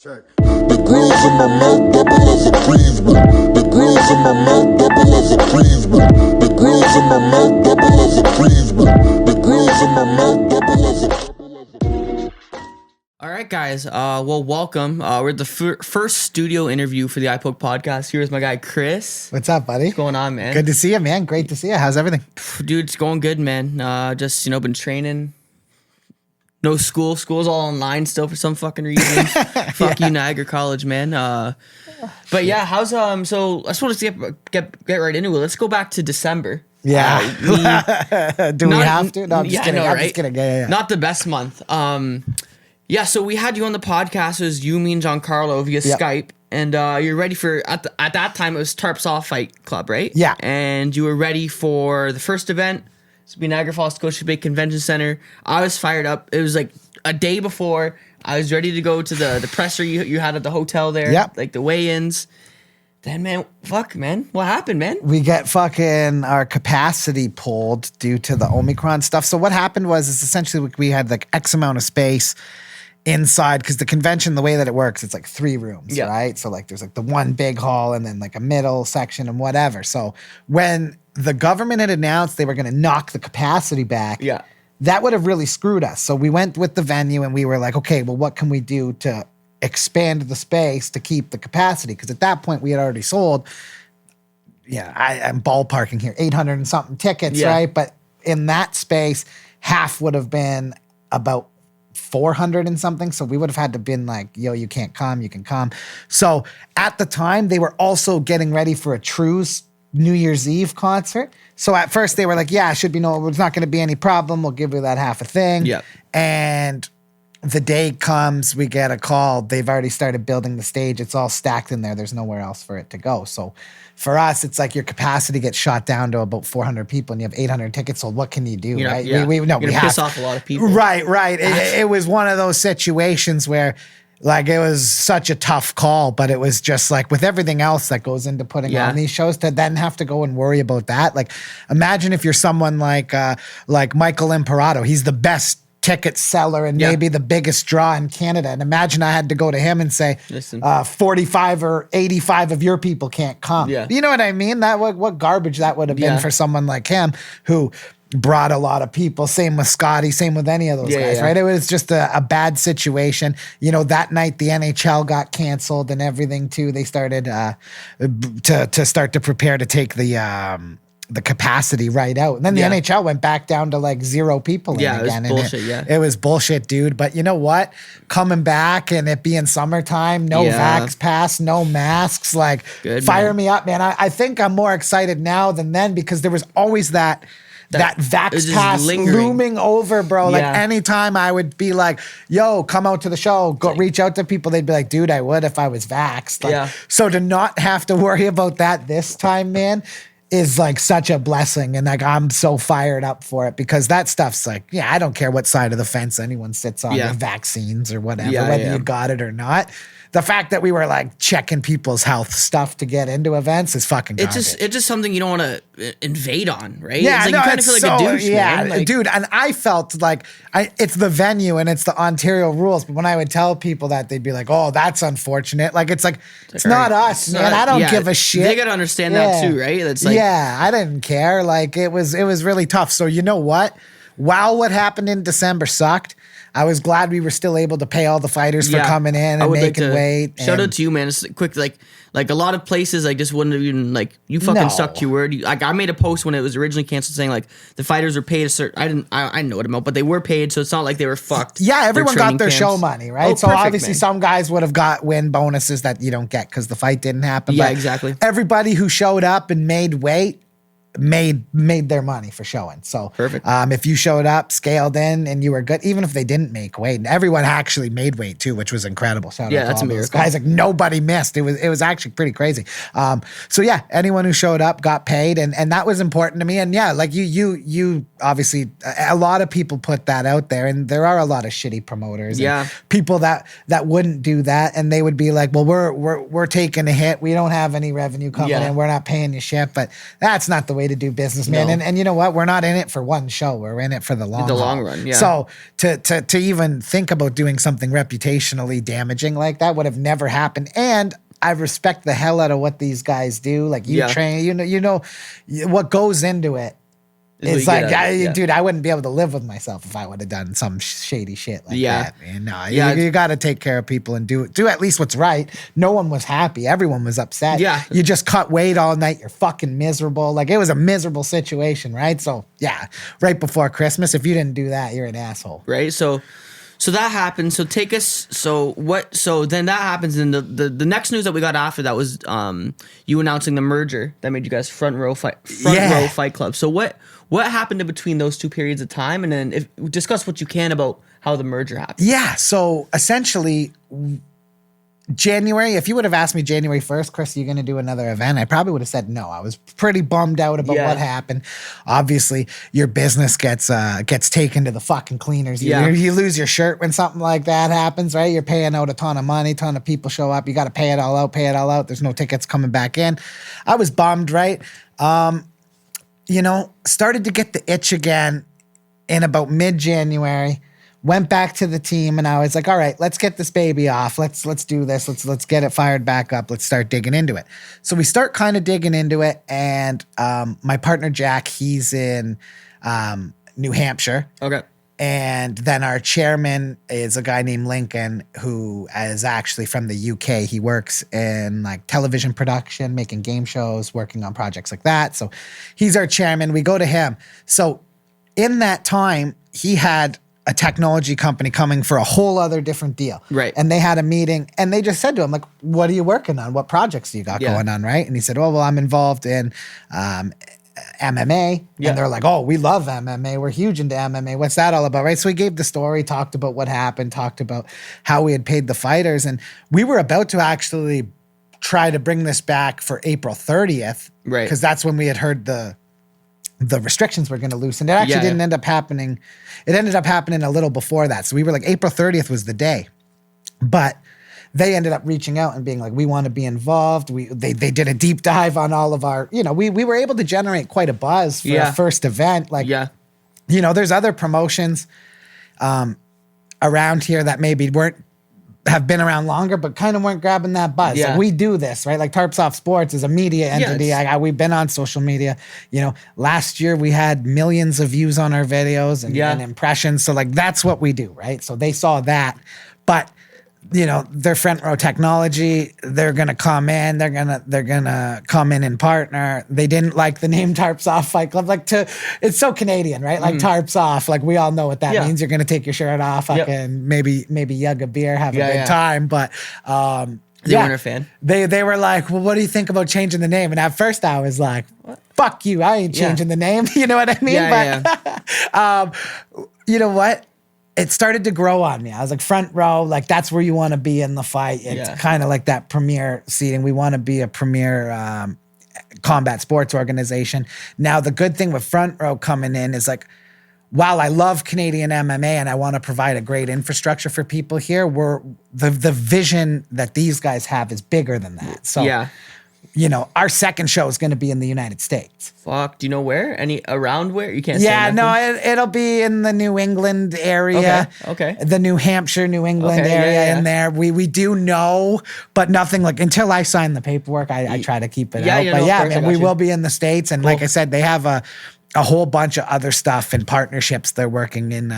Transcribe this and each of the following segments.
Check. The grills in my mouth double as a freeze. The grills in my mouth double as a freeze. The grills in my mouth double as a freeze. The grills in my mouth double as a. All right, guys. Well, welcome. We're at the first studio interview for the iPoke podcast. Here's my guy, Chris. What's up, buddy? What's going on, man? Good to see you, man. Great to see you. How's everything? Dude, it's going good, man. Just, been training. No school. School's all online still for some fucking reason. Fuck you, Niagara College, man. But yeah, how's so I just want to get right into it. Let's go back to December. Yeah. Do we have to? No, I'm just kidding. I know, I'm right? just kidding. Yeah. Not the best month. Yeah, so we had you on the podcast. It was you, me, and Giancarlo via Skype. And you're ready for, at that time, it was Tarps Off Fight Club, right? Yeah. And you were ready for the first event. It's be Niagara Falls Convention Centre. I was fired up. It was like a day before. I was ready to go to the presser you had at the hotel there. Yep. Like the weigh-ins. Then, man, what happened, man? We get fucking our capacity pulled due to the Omicron stuff. So what happened was essentially we had like X amount of space inside, because the convention, the way that it works, it's like 3 rooms, right? So like there's like the one big hall and then like a middle section and whatever. So when the government had announced they were going to knock the capacity back, that would have really screwed us. So we went with the venue and we were like, okay, well, what can we do to expand the space to keep the capacity? Because at that point we had already sold, I'm ballparking here, 800 and something tickets, right? But in that space, half would have been about 400 and something. So we would have had to been like, yo, you can't come, you can come. So at the time, they were also getting ready for a True's New Year's Eve concert. So at first they were like, yeah, there's not going to be any problem. We'll give you that half a thing. Yeah. And the day comes, we get a call. They've already started building the stage. It's all stacked in there. There's nowhere else for it to go. So for us, it's like your capacity gets shot down to about 400 people and you have 800 tickets sold. What can you do, right? We piss off a lot of people. Right. It was one of those situations where like it was such a tough call, but it was just like with everything else that goes into putting on these shows, to then have to go and worry about that. Like imagine if you're someone like Michael Imperato. He's the best ticket seller and maybe the biggest draw in Canada. And imagine I had to go to him and say, listen, 45 or 85 of your people can't come. Yeah. You know what I mean? That what garbage that would have been for someone like him who brought a lot of people. Same with Scotty, same with any of those guys, right? It was just a bad situation. That night the NHL got canceled and everything too. They started to start to prepare to take the capacity right out. And then the NHL went back down to like 0 people in again. It was bullshit, It was bullshit, dude. But you know what? Coming back and it being summertime, no vax pass, no masks, like fire me up, man. I think I'm more excited now than then because there was always that vax pass looming over, bro. Like anytime I would be like, yo, come out to the show, go reach out to people, they'd be like, dude, I would if I was vaxxed. Like, so to not have to worry about that this time, man, is like such a blessing. And like, I'm so fired up for it because that stuff's like, I don't care what side of the fence anyone sits on with vaccines or whatever, whether you got it or not. The fact that we were like checking people's health stuff to get into events is fucking garbage. It's just something you don't want to invade on, right? Yeah, it's like you kind of feel like a douche, man. Like, dude. And I felt like it's the venue and it's the Ontario rules. But when I would tell people that, they'd be like, "Oh, that's unfortunate." Like it's not us, man. I don't give a shit. They gotta understand that too, right? It's like, I didn't care. Like it was really tough. So you know what? While what happened in December sucked, I was glad we were still able to pay all the fighters for coming in and making weight. Shout out to you, man. It's quick, like a lot of places, I just wouldn't have even you fucking sucked your word. I made a post when it was originally canceled saying like the fighters were paid a certain. I know what amount, but they were paid, so it's not like they were fucked. Yeah, everyone got their show money, right? So perfect, obviously some guys would have got win bonuses that you don't get because the fight didn't happen. Yeah, but exactly. Everybody who showed up and made weight made their money for showing. So perfect. If you showed up, scaled in, and you were good, even if they didn't make weight, and everyone actually made weight too, which was incredible. Shout out to that's all a those miracle. guys. Like nobody missed. It was actually pretty crazy. So yeah, anyone who showed up got paid, and that was important to me. And yeah, like you obviously a lot of people put that out there, and there are a lot of shitty promoters. Yeah, and people that wouldn't do that, and they would be like, well, we're taking a hit. We don't have any revenue coming in. We're not paying you shit. But that's not the way way to do business, man. No. And you know what? We're not in it for one show. We're in it for the long haul. Run. Yeah. So to even think about doing something reputationally damaging like that would have never happened. And I respect the hell out of what these guys do. Like you train, you know what goes into it. It's like, dude, I wouldn't be able to live with myself if I would have done some shady shit like that. Man. No, you got to take care of people and do at least what's right. No one was happy. Everyone was upset. Yeah. You just cut weight all night. You're fucking miserable. Like, it was a miserable situation, right? So, yeah, right before Christmas, if you didn't do that, you're an asshole. Right? So that happened. So take us. So then that happens. And the next news that we got after that was you announcing the merger that made you guys front row fight club. So what happened in between those two periods of time? And then discuss what you can about how the merger happened. Yeah. So essentially, January, if you would have asked me January 1st, Chris, are you going to do another event? I probably would have said no. I was pretty bummed out about what happened. Obviously, your business gets taken to the fucking cleaners. You lose your shirt when something like that happens, right? You're paying out a ton of money, ton of people show up. You got to pay it all out. There's no tickets coming back in. I was bummed, right? Started to get the itch again in about mid-January. Went back to the team and I was like, all right, let's get this baby off. Let's do this. Let's get it fired back up. Let's start digging into it. So we start kind of digging into it. And my partner, Jack, he's in New Hampshire. Okay. And then our chairman is a guy named Lincoln, who is actually from the UK. He works in like television production, making game shows, working on projects like that. So he's our chairman. We go to him. So in that time, he had a technology company coming for a whole other different deal. Right. And they had a meeting and they just said to him, like, what are you working on? What projects do you got going on? Right. And he said, oh, well, I'm involved in MMA. And they're like, oh, we love MMA. We're huge into MMA. What's that all about? Right. So he gave the story, talked about what happened, talked about how we had paid the fighters. And we were about to actually try to bring this back for April 30th. Right. Because that's when we had heard the restrictions were going to loosen. It actually didn't end up happening. It ended up happening a little before that. So we were like, April 30th was the day. But they ended up reaching out and being like, we want to be involved. They did a deep dive on all of our, we were able to generate quite a buzz for our first event. Like, there's other promotions around here that maybe have been around longer, but kind of weren't grabbing that buzz. Yeah. Like, we do this, right? Like Tarps Off Sports is a media entity. We've been on social media. Last year we had millions of views on our videos and impressions. So like, that's what we do, right? So they saw that, but their front row technology, they're going to come in, they're going to come in and partner. They didn't like the name Tarps Off Fight Club. It's so Canadian, right? Like Tarps Off, like we all know what that means. You're going to take your shirt off, fucking maybe yug a beer, have a good time. But, they weren't a fan. They were like, well, what do you think about changing the name? And at first I was like, fuck you. I ain't changing the name. You know what I mean? You know what? It started to grow on me. I was like, front row, like that's where you want to be in the fight. It's kind of like that premier seating. We want to be a premier combat sports organization. Now, the good thing with front row coming in is like, while I love Canadian MMA and I want to provide a great infrastructure for people here, the vision that these guys have is bigger than that. So, our second show is going to be in the United States. Fuck. Do you know where? Around where? You can't say nothing? No, it'll be in the New England area. Okay. The New Hampshire, New England area in there. We do know, but nothing like until I sign the paperwork, I try to keep it out. But we will be in the States. And like I said, they have a whole bunch of other stuff and partnerships they're working in,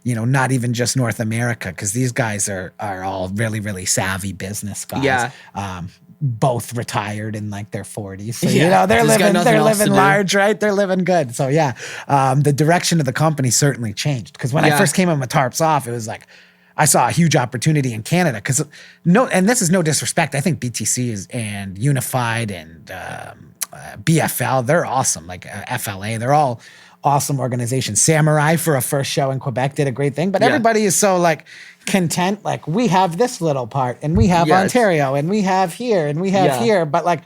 not even just North America, because these guys are all really, really savvy business guys. Yeah. Both retired in like their 40s. So, they're living large, right? They're living good. So the direction of the company certainly changed. Because when I first came in with Tarps Off, it was like, I saw a huge opportunity in Canada. And this is no disrespect. I think BTC and Unified and BFL, they're awesome. Like FLA, they're all awesome organizations. Samurai for a first show in Quebec did a great thing. But everybody is so like content, like we have this little part and we have Ontario and we have here and we have here, but like,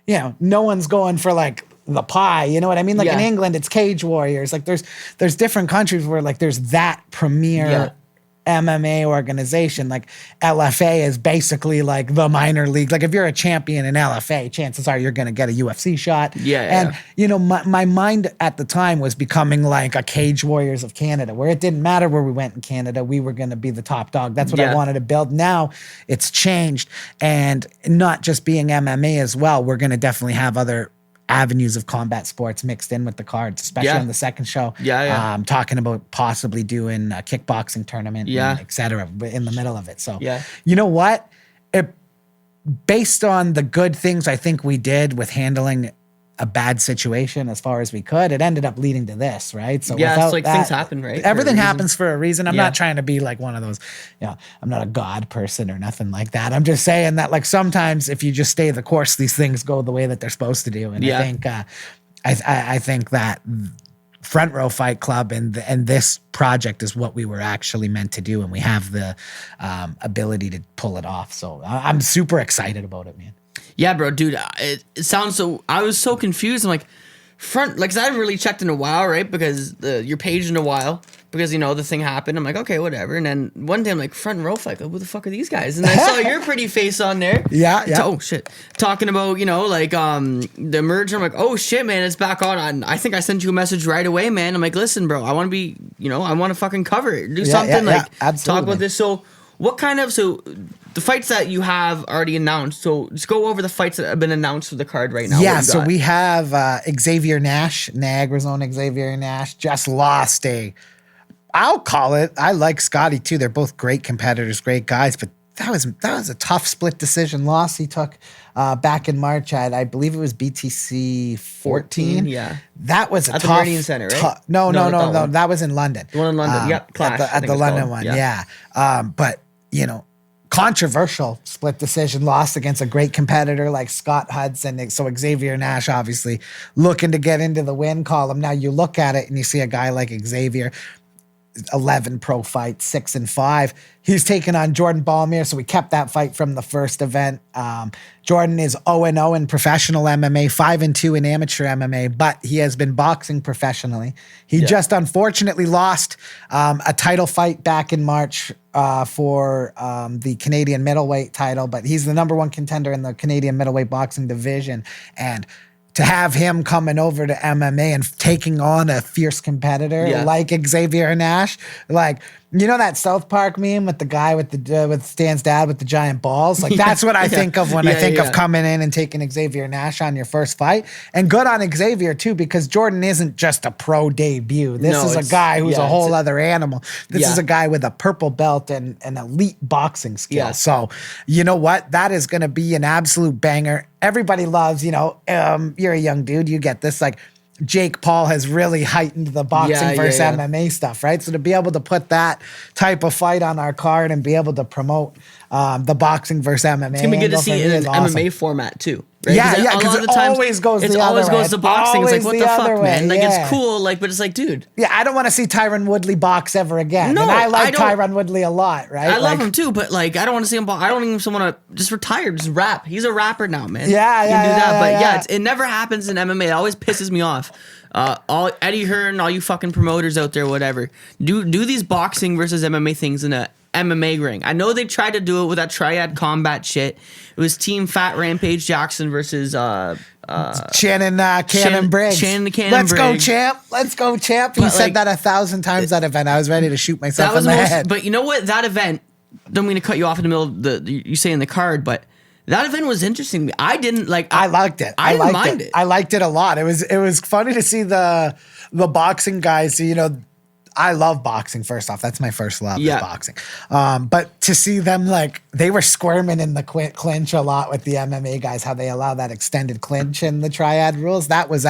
no one's going for like the pie, you know what I mean? Like in England, it's Cage Warriors. Like there's different countries where like there's that premier MMA organization. Like LFA is basically like the minor league. Like if you're a champion in LFA, chances are you're going to get a UFC shot. Yeah. And my mind at the time was becoming like a Cage Warriors of Canada, where it didn't matter where we went in Canada, we were going to be the top dog. That's what I wanted to build. Now it's changed, and not just being MMA as well. We're going to definitely have other avenues of combat sports mixed in with the cards, especially on the second show. I'm talking about possibly doing a kickboxing tournament, and et cetera, in the middle of it. So, you know what? Based on the good things I think we did with handling a bad situation as far as we could, it ended up leading to this, right? So it's like things happen, right? Everything happens for a reason. I'm not trying to be like one of those, I'm not a God person or nothing like that. I'm just saying that like sometimes if you just stay the course, these things go the way that they're supposed to do. And I think that Front Row Fight Club and this project is what we were actually meant to do, and we have the ability to pull it off. So I'm super excited about it, man. Yeah, bro, dude, it sounds so... I was so confused. I'm like, because I haven't really checked in a while, right? Because your page in a while, because, the thing happened. I'm like, okay, whatever. And then one day I'm like, Front Row Fight, like, who the fuck are these guys? And I saw your pretty face on there. Yeah. Oh, shit. Talking about, the merger. I'm like, oh, shit, man, it's back on. I think I sent you a message right away, man. I'm like, listen, bro, I want to be, I want to fucking cover it. Do something, absolutely. Talk about this. So... the fights that you have already announced, so just go over the fights that have been announced for the card right now. Yeah, so we have Xavier Nash, Niagara's own Xavier Nash, just lost I'll call it, I like Scotty too. They're both great competitors, great guys, but that was a tough split decision loss he took back in March at, I believe it was BTC 14. Yeah. That was at the Meridian Center, right? No. That was in London. The one in London, Clash. At the London one, but, controversial split decision loss against a great competitor like Scott Hudson. So Xavier Nash obviously looking to get into the win column. Now you look at it and you see a guy like Xavier, 11 pro fights, 6-5. He's taken on Jordan Balmer, so we kept that fight from the first event. Jordan is 0-0 in professional MMA, 5-2 in amateur MMA, but he has been boxing professionally. He just unfortunately lost a title fight back in March for the Canadian middleweight title, but he's the number one contender in the Canadian middleweight boxing division. And to have him coming over to MMA and taking on a fierce competitor like Xavier Nash, like, that South Park meme with the guy with Stan's dad with the giant balls? Like, that's what I think of when I think of coming in and taking Xavier Nash on your first fight. And good on Xavier, too, because Jordan isn't just a pro debut. This is a guy who's a whole other animal. This is a guy with a purple belt and an elite boxing skill. Yeah. So, you know what? That is going to be an absolute banger. Everybody loves, you're a young dude, you get this, like, Jake Paul has really heightened the boxing versus MMA stuff, right? So to be able to put that type of fight on our card and be able to promote the boxing versus MMA. It's going to be good to see it in an MMA format too. Right? Yeah, because it always goes the other way. It always goes to boxing. It's like, what the fuck, man? Like, it's cool, but it's like, dude. Yeah, I don't want to see Tyron Woodley box ever again. No, and I like Tyron Woodley a lot, right? I love him too, but I don't want to see him box. I don't even want to just retire, just rap. He's a rapper now, man. Yeah, he can do that. But it never happens in MMA. It always pisses me off. All Eddie Hearn, all you fucking promoters out there, whatever, do these boxing versus MMA things in a MMA ring. I know they tried to do it with that triad combat shit. It was Team Fat Rampage Jackson versus Cannon Briggs. Let's go, champ. Let's go, champ. He said that 1,000 times that event. I was ready to shoot myself in the head. But you know what? That event, don't mean to cut you off in the middle of you say in the card, but that event was interesting to me. I didn't like. I liked it. I didn't mind it. I liked it a lot. It was funny to see the boxing guys. I love boxing. First off, that's my first love is boxing. But to see them they were squirming in the clinch a lot with the MMA guys. How they allow that extended clinch in the triad rules. That was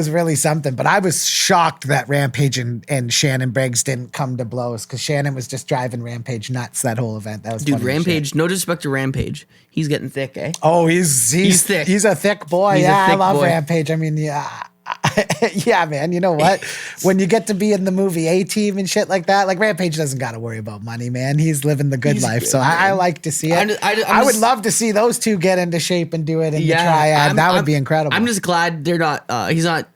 really something. But I was shocked that Rampage and Shannon Briggs didn't come to blows because Shannon was just driving Rampage nuts that whole event. That was dude. Rampage. No disrespect to Rampage. He's getting thick, eh? Oh, he's thick. He's a thick boy. I love Rampage. I mean, yeah, man. You know what? When you get to be in the movie A-Team and shit like that, Rampage doesn't got to worry about money, man. He's living the good life. So I like to see it. I would love to see those two get into shape and do it in the triad. That would be incredible. I'm just glad they're not. He's not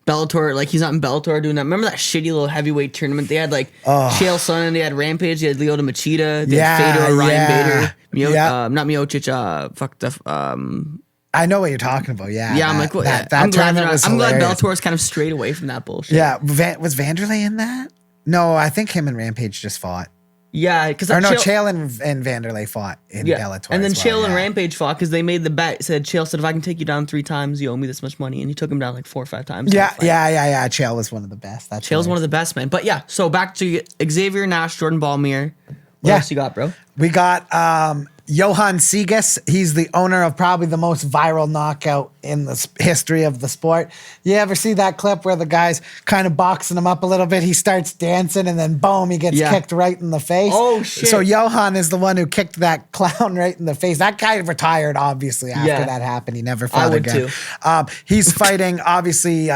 Bellator, like he's not in Bellator doing that. Remember that shitty little heavyweight tournament? They had like Chael Sonnen, they had Rampage, they had Lyoto Machida, they had Fedor, Ryan Bader, not Miocic, I know what you're talking about. Yeah, I'm like, I'm glad Bellator is kind of strayed away from that bullshit. Yeah, was Vanderlei in that? No, I think him and Rampage just fought. Yeah, because Chael and Vanderlei fought in Bellator. And then Chael and Rampage fought because they made the bet. Chael said, if I can take you down 3 times, you owe me this much money. And he took him down like 4 or 5 times. Yeah. Chael was one of the best. Chael's one of the best, man. But yeah, so back to Xavier, Nash, Jordan Balmer. What else you got, bro? We got Johann Segas. He's the owner of probably the most viral knockout in the history of the sport. You ever see that clip where the guy's kind of boxing him up a little bit? He starts dancing and then boom, he gets kicked right in the face. Oh, shit. So Johann is the one who kicked that clown right in the face. That guy retired, obviously, after that happened. He never fought again. He's fighting, obviously,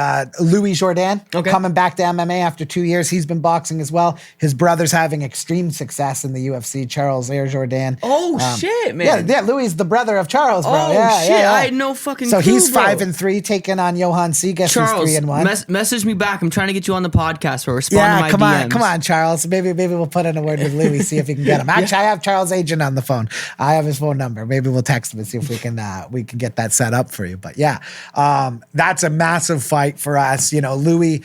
Louis Jourdain, coming back to MMA after 2 years. He's been boxing as well. His brother's having extreme success in the UFC, Charles Jourdain. Oh, shit, man. Yeah, Louis is the brother of Charles, bro. Oh, shit. I had no fucking clue, he's 5-3, taking on Johann Segas, Charles, who's 3-1. Message me back. I'm trying to get you on the podcast, bro. Respond to my DMs. Come on, Charles. Maybe we'll put in a word with Louis, see if we can get him. Actually, I have Charles' agent on the phone. I have his phone number. Maybe we'll text him and see if we can get that set up for you. But yeah, that's a massive fight for us. You know, Louis.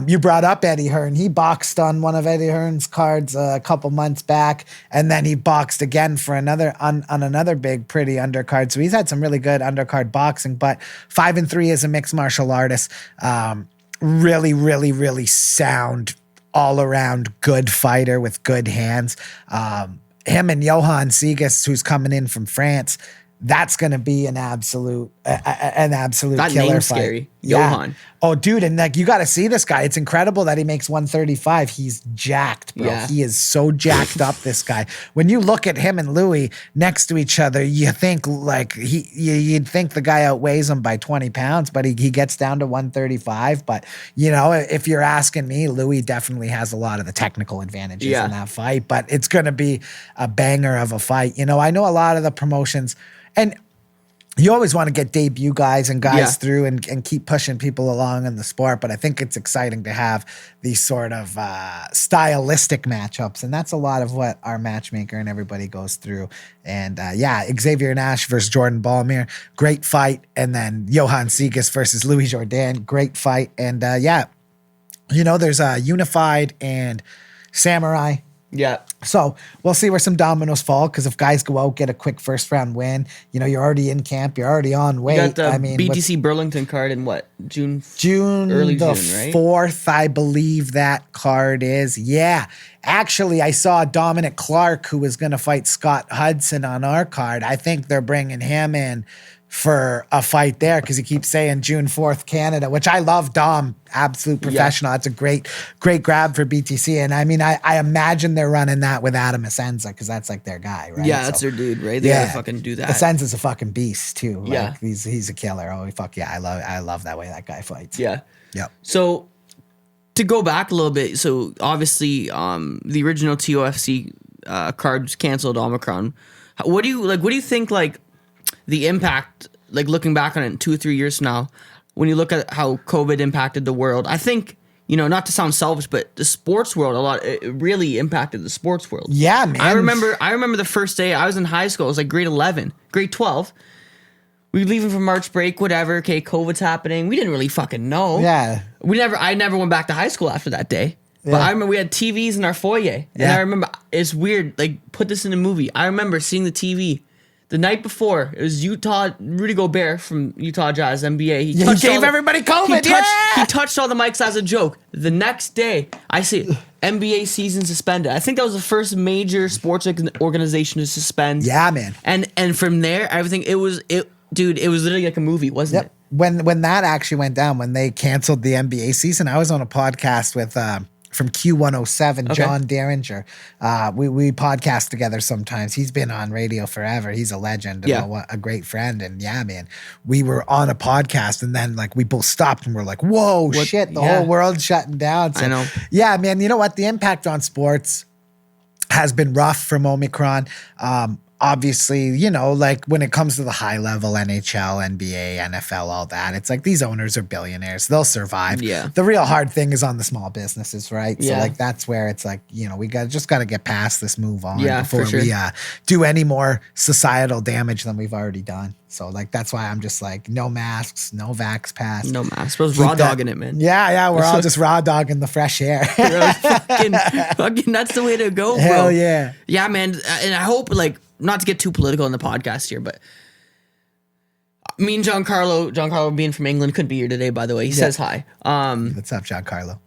You brought up Eddie Hearn. He boxed on one of Eddie Hearn's cards a couple months back, and then he boxed again for another on another big, pretty undercard. So he's had some really good undercard boxing. But 5-3 as a mixed martial artist, really, really, really sound, all around good fighter with good hands. Him and Johann Segas, who's coming in from France. That's going to be an absolute that killer name's fight. Scary. Johann. Oh, dude, and like you got to see this guy. It's incredible that he makes 135. He's jacked, bro. Yeah. He is so jacked up. This guy. When you look at him and Louis next to each other, you think like you'd think the guy outweighs him by 20 pounds, but he gets down to 135. But you know, if you're asking me, Louis definitely has a lot of the technical advantages in that fight. But it's going to be a banger of a fight. You know, I know a lot of the promotions. And you always want to get debut guys and guys through and keep pushing people along in the sport. But I think it's exciting to have these sort of stylistic matchups. And that's a lot of what our matchmaker and everybody goes through. And Xavier Nash versus Jordan Balmer, great fight. And then Johann Segas versus Louis Jourdain, great fight. And you know, there's Unified and Samurai. Yeah. So we'll see where some dominoes fall, because if guys go out, get a quick first round win, you know, you're already in camp, you're already on weight. You got the BTC Burlington card in what? June early the June, right? 4th, I believe that card is. Yeah. Actually, I saw Dominic Clark, who was going to fight Scott Hudson on our card. I think they're bringing him in for a fight there, because he keeps saying June 4th, Canada, which I love. Dom, absolute professional. That's a great grab for BTC. And I mean, I imagine they're running that with Adam Asenza, because that's like their guy, right? Yeah, that's their dude, right? They gotta fucking do that. Asenza's a fucking beast too. Like, yeah, he's a killer. Oh fuck yeah, I love that way that guy fights. Yeah. Yep. So to go back a little bit, so obviously the original TOFC card was canceled, Omicron. What do you think, like, the impact, like looking back on it in 2 or 3 years from now, when you look at how COVID impacted the world? I think, you know, not to sound selfish, but the sports world it really impacted the sports world. Yeah, man. I remember the first day I was in high school. It was like grade 12. We were leaving for March break, whatever. Okay, COVID's happening. We didn't really fucking know. Yeah. I never went back to high school after that day. Yeah. But I remember we had TVs in our foyer. And I remember, it's weird, like, put this in a movie. I remember seeing the TV. The night before, it was Rudy Gobert from Utah Jazz, NBA. He gave everybody COVID. He touched all the mics as a joke. The next day, I see NBA season suspended. I think that was the first major sports organization to suspend. Yeah, man. And from there, everything, it was literally like a movie, wasn't it? When that actually went down, when they canceled the NBA season, I was on a podcast with from Q107, John Derringer. We podcast together sometimes. He's been on radio forever. He's a legend and a great friend. And yeah, man, we were on a podcast, and then like we both stopped and we're like, whoa, shit, the whole world's shutting down. So, I know. Yeah, man, you know what? The impact on sports, has been rough from Omicron. Obviously, you know, like when it comes to the high level NHL, NBA, NFL, all that, it's like these owners are billionaires. They'll survive. Yeah. The real hard thing is on the small businesses, right? So Yeah. like that's where it's like, you know, we just got to get past this, move on For before sure. we do any more societal damage than we've already done. So like that's why I'm just like no masks, no vax pass. No mask. I suppose raw dogging it, man. Yeah, we're all just raw dogging the fresh air. fucking, that's the way to go, bro. Hell yeah. Yeah, man. And I hope, like, not to get too political in the podcast here, but me and John Carlo being from England, couldn't be here today, by the way. He says hi. What's up, John Carlo?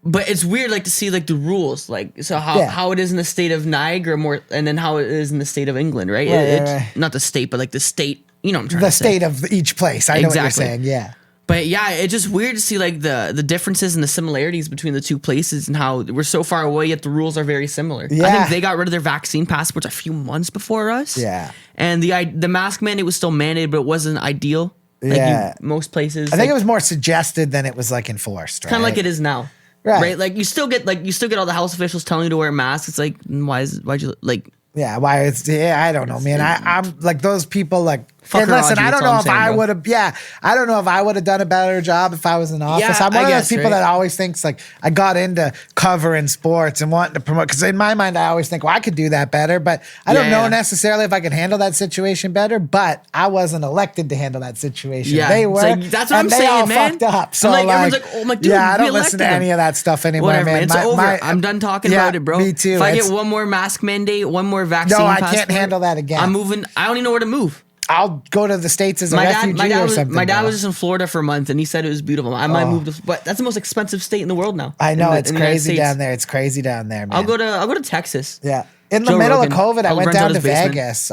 But it's weird, like, to see, like, the rules, like, so how it is in the state of Niagara more, and then how it is in the state of England, right? Right. Not the state, but like the state. You know what I'm trying The to say. state of each place. I know what you're saying. Yeah. But yeah, it's just weird to see like the differences and the similarities between the two places and how we're so far away yet the rules are very similar. Yeah. I think they got rid of their vaccine passports a few months before us. Yeah. And the mask mandate was still mandated, but it wasn't ideal. Like Yeah. most places. I think it was more suggested than it was like enforced, right? kind of like it is now. Right. Like you still get all the health officials telling you to wear masks. It's like why'd you like Yeah, why it's I don't know, man. I'm like those people like Fuck and her, listen, Audrey, I don't that's all know I'm if saying, I bro. would have I don't know if I would have done a better job if I was in office. Yeah, I'm one I of guess, those people right? that always thinks like I got into covering sports and wanting to promote because in my mind I always think, well, I could do that better, but I don't know necessarily if I could handle that situation better, but I wasn't elected to handle that situation. Yeah, They it's were. like, that's what and I'm they saying, all man. fucked up. So I'm like, everyone's like, oh my dude, yeah, I we don't listen to elected any them. of that stuff anymore, Whatever, man. man. It's over. I'm done talking about it, bro. Me too. If I get one more mask mandate, one more vaccine No, I passport, can't handle that again. I'm moving. I don't even know where to move. I'll go to the States as a My refugee dad or something. was just in Florida for a month, and he said it was beautiful. I might move to, but that's the most expensive state in the world now. I know, it's in the United crazy States. down there. It's crazy down there, man. I'll go to Texas. Yeah. In the Joe middle Rogan. of COVID, I I'll went rent out down to his basement. Vegas.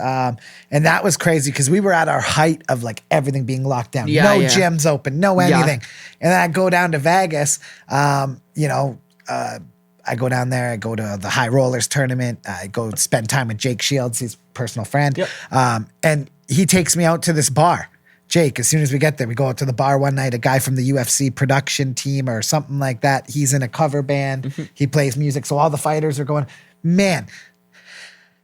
And that was crazy because we were at our height of like everything being locked down. Yeah, no yeah. gyms open, no anything. And then I go down to Vegas, I go down there, I go to the High Rollers tournament. I go spend time with Jake Shields, his personal friend. Yep. And he takes me out to this bar. Jake, as soon as we get there, we go out to the bar one night. A guy from the UFC production team or something like that. He's in a cover band. Mm-hmm. He plays music. So all the fighters are going, man,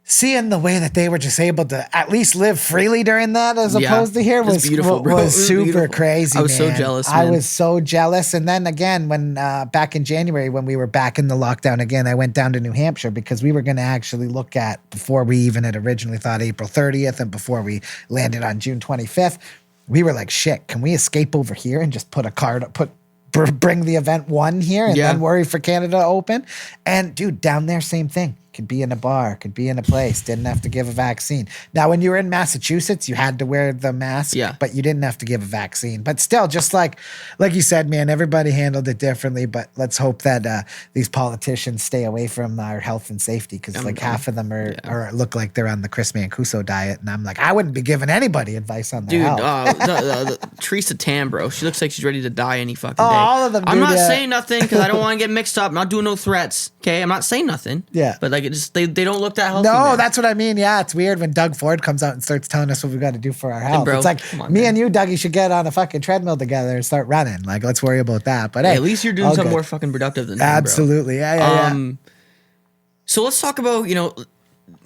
seeing the way that they were just able to at least live freely during that as opposed to here It was was beautiful, bro. It was was super beautiful. crazy. I was so man. jealous, I man. was so jealous. And then again, when back in January, when we were back in the lockdown again, I went down to New Hampshire because we were going to actually look at, before we even had originally thought April 30th and before we landed on June 25th, we were like, shit, can we escape over here and just put a card, bring the event one here and then worry for Canada to open? And dude, down there, same thing. Could be in a bar, could be in a place, didn't have to give a vaccine. Now, when you were in Massachusetts, you had to wear the mask, but you didn't have to give a vaccine. But still, just like you said, man, everybody handled it differently. But let's hope that these politicians stay away from our health and safety because like half of them are look like they're on the Chris Mancuso diet. And I'm like, I wouldn't be giving anybody advice on their health. The Teresa Tam, bro. She looks like she's ready to die any fucking day. All of them. I'm do not that. saying nothing because I don't want to get mixed up. I'm not doing no threats. Okay, I'm not saying nothing. Yeah. But like it just they don't look that healthy. No, man. that's what I mean. Yeah, it's weird when Doug Ford comes out and starts telling us what we got to do for our health. bro, it's like come on, me man. and you, Dougie, should get on a fucking treadmill together and start running. Like, let's worry about that. But hey, at least you're doing all something good. more fucking productive than him, bro. Absolutely. Yeah. So let's talk about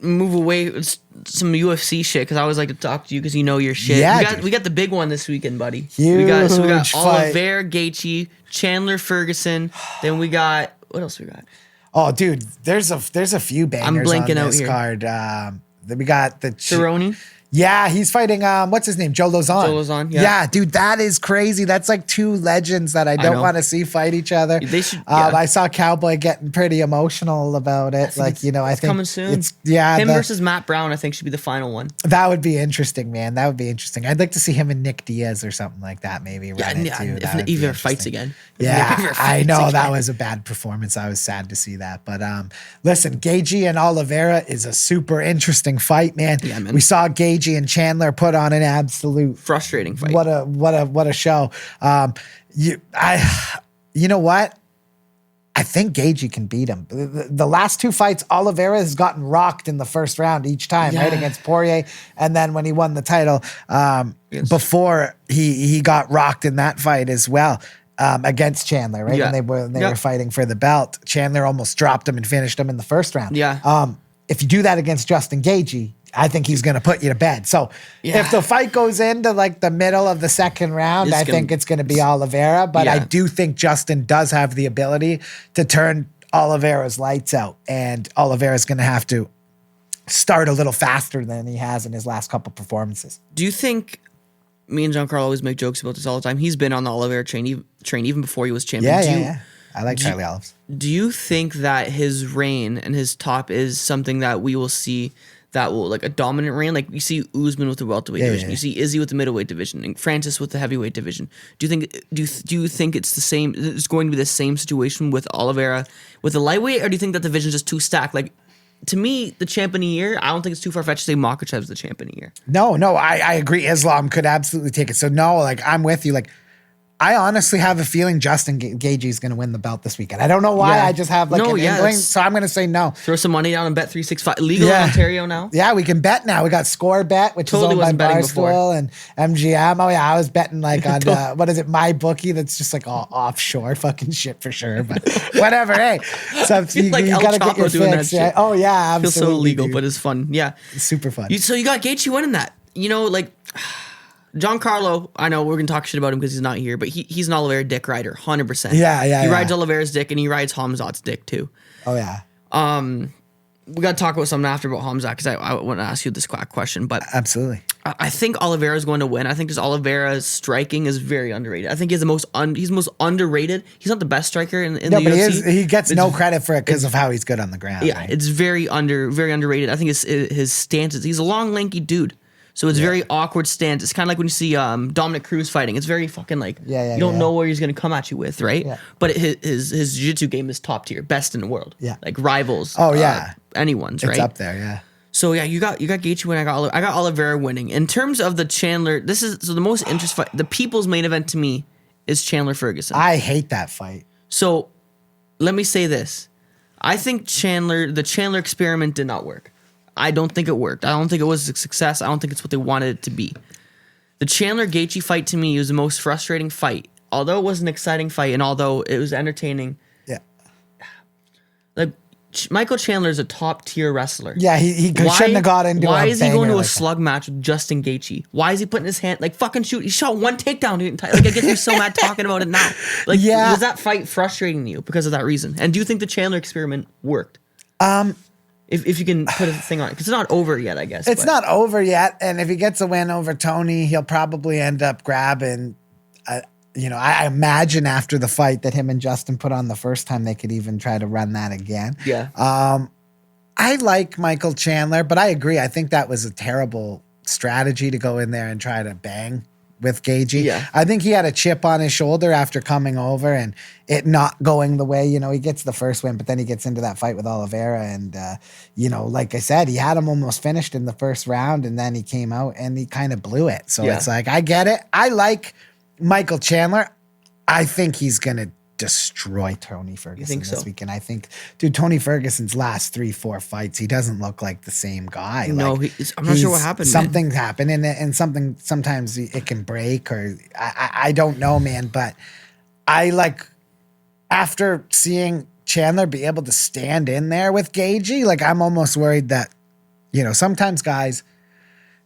move away with some UFC shit because I always like to talk to you because you know your shit. Yeah, we got the big one this weekend, buddy. Huge we got fight. Oliveira, Gaethje, Chandler Ferguson. Then we got what else we got? Oh, dude, there's a few bangers blanking on out this here. card. Then we got the Cerrone. Yeah, he's fighting. What's his name? Joe Lozon. Joe Lozon, yeah. Dude, that is crazy. That's like two legends that I don't know. want to see fight each other. They should. I saw Cowboy getting pretty emotional about it. I think coming soon. It's him versus Matt Brown. I think should be the final one. that would be interesting, man. That would be interesting. I'd like to see him and Nick Diaz or something like that. Maybe run it too. If That would be Xavier fights interesting. again. Yeah, Xavier I fights know again. that was a bad performance. I was sad to see that. But listen, Gaethje and Oliveira is a super interesting fight, man. Yeah, man. We saw Gaethje and Chandler put on an absolute Frustrating fight. What a show. You know what? I think Gaethje can beat him. The last two fights, Oliveira has gotten rocked in the first round each time, right? Against Poirier. And then when he won the title, before he got rocked in that fight as well. against Chandler, right? Yeah. When they were fighting for the belt, Chandler almost dropped him and finished him in the first round. Yeah. If you do that against Justin Gaethje, I think he's going to put you to bed. So if the fight goes into like the middle of the second round, I think it's going to be Oliveira. But I do think Justin does have the ability to turn Oliveira's lights out, and Oliveira's going to have to start a little faster than he has in his last couple performances. Do you think, me and Giancarlo always make jokes about this all the time, he's been on the Oliveira train even before he was champion. Yeah. I like Charlie Olives. Do you think that his reign and his top is something that we will see that will, like, a dominant reign? Like, you see Usman with the welterweight division. You see Izzy with the middleweight division, and Francis with the heavyweight division. Do you think it's the same? It's going to be the same situation with Oliveira with the lightweight, or do you think that division's just too stacked? Like, to me, the champ in a year, I don't think it's too far-fetched to say Makhachev's the champ in a year. No, I agree. Islam could absolutely take it. So no, like, I'm with you. Like, I honestly have a feeling Justin Gaethje is going to win the belt this weekend. I don't know why. I just have like an inkling. So I'm going to say no. Throw some money down on Bet365. Legal in Ontario now? Yeah, we can bet now. We got Score Bet, which Totally is owned by wasn't betting Barstool and MGM. Oh yeah, I was betting like on what is it, My Bookie? That's just like all offshore fucking shit for sure. But whatever. Hey, so you like El got to get your Chapo doing fix. that Yeah. shit. Oh yeah, absolutely. Feels so illegal, dude. but it's fun. Yeah, It's super fun. So you got Gaethje winning that. You know, like, Giancarlo, I know we're going to talk shit about him because he's not here, but he's an Oliveira dick rider, 100%. Yeah. He rides Oliveira's dick, and he rides Hamzat's dick, too. Oh yeah. We got to talk about something after about Hamzat, because I want to ask you this question, but Absolutely. I think Oliveira's going to win. I think because Oliveira's striking is very underrated. I think he's the most underrated. He's not the best striker in the UFC. But he gets no credit for it because of how he's good on the ground. Yeah, right? it's very underrated. I think his stances. He's a long, lanky dude. So it's very awkward stance. It's kind of like when you see Dominic Cruz fighting. It's very fucking like you don't know where he's going to come at you with, right? Yeah. But his jiu-jitsu game is top tier, best in the world. Yeah. Like rivals. Oh yeah. Anyone's, right? It's up there, yeah. So yeah, you got Gaethje winning. I got Oliveira winning. In terms of the Chandler, the most interesting fight. The people's main event to me is Chandler Ferguson. I hate that fight. So let me say this: I think the Chandler experiment did not work. I don't think it worked. I don't think it was a success. I don't think it's what they wanted it to be. The Chandler Gaethje fight to me was the most frustrating fight. Although it was an exciting fight and although it was entertaining. Yeah. Like Michael Chandler is a top tier wrestler. Yeah, he shouldn't have got into Why a is he going to banger a slug match with Justin Gaethje? Why is he putting his hand, like, fucking shoot? He shot one takedown. Dude, like, it gets me so mad talking about it now. Like, was that fight frustrating to you because of that reason? And do you think the Chandler experiment worked? If you can put a thing on it. Because it's not over yet, I guess. It's not over yet. And if he gets a win over Tony, he'll probably end up grabbing, I imagine after the fight that him and Justin put on the first time, they could even try to run that again. Yeah. I like Michael Chandler, but I agree. I think that was a terrible strategy to go in there and try to bang with Gaethje. Yeah. I think he had a chip on his shoulder after coming over and it not going the way, he gets the first win, but then he gets into that fight with Oliveira and, like I said, he had him almost finished in the first round and then he came out and he kind of blew it. So it's like, I get it. I like Michael Chandler. I think he's going to destroy Tony Ferguson this weekend. I think, dude, Tony Ferguson's last 3-4 fights, he doesn't look like the same guy. No, I'm not sure what happened. Something's happened, and something sometimes it can break, or I don't know, man. But I like after seeing Chandler be able to stand in there with Gaethje, like I'm almost worried that sometimes guys.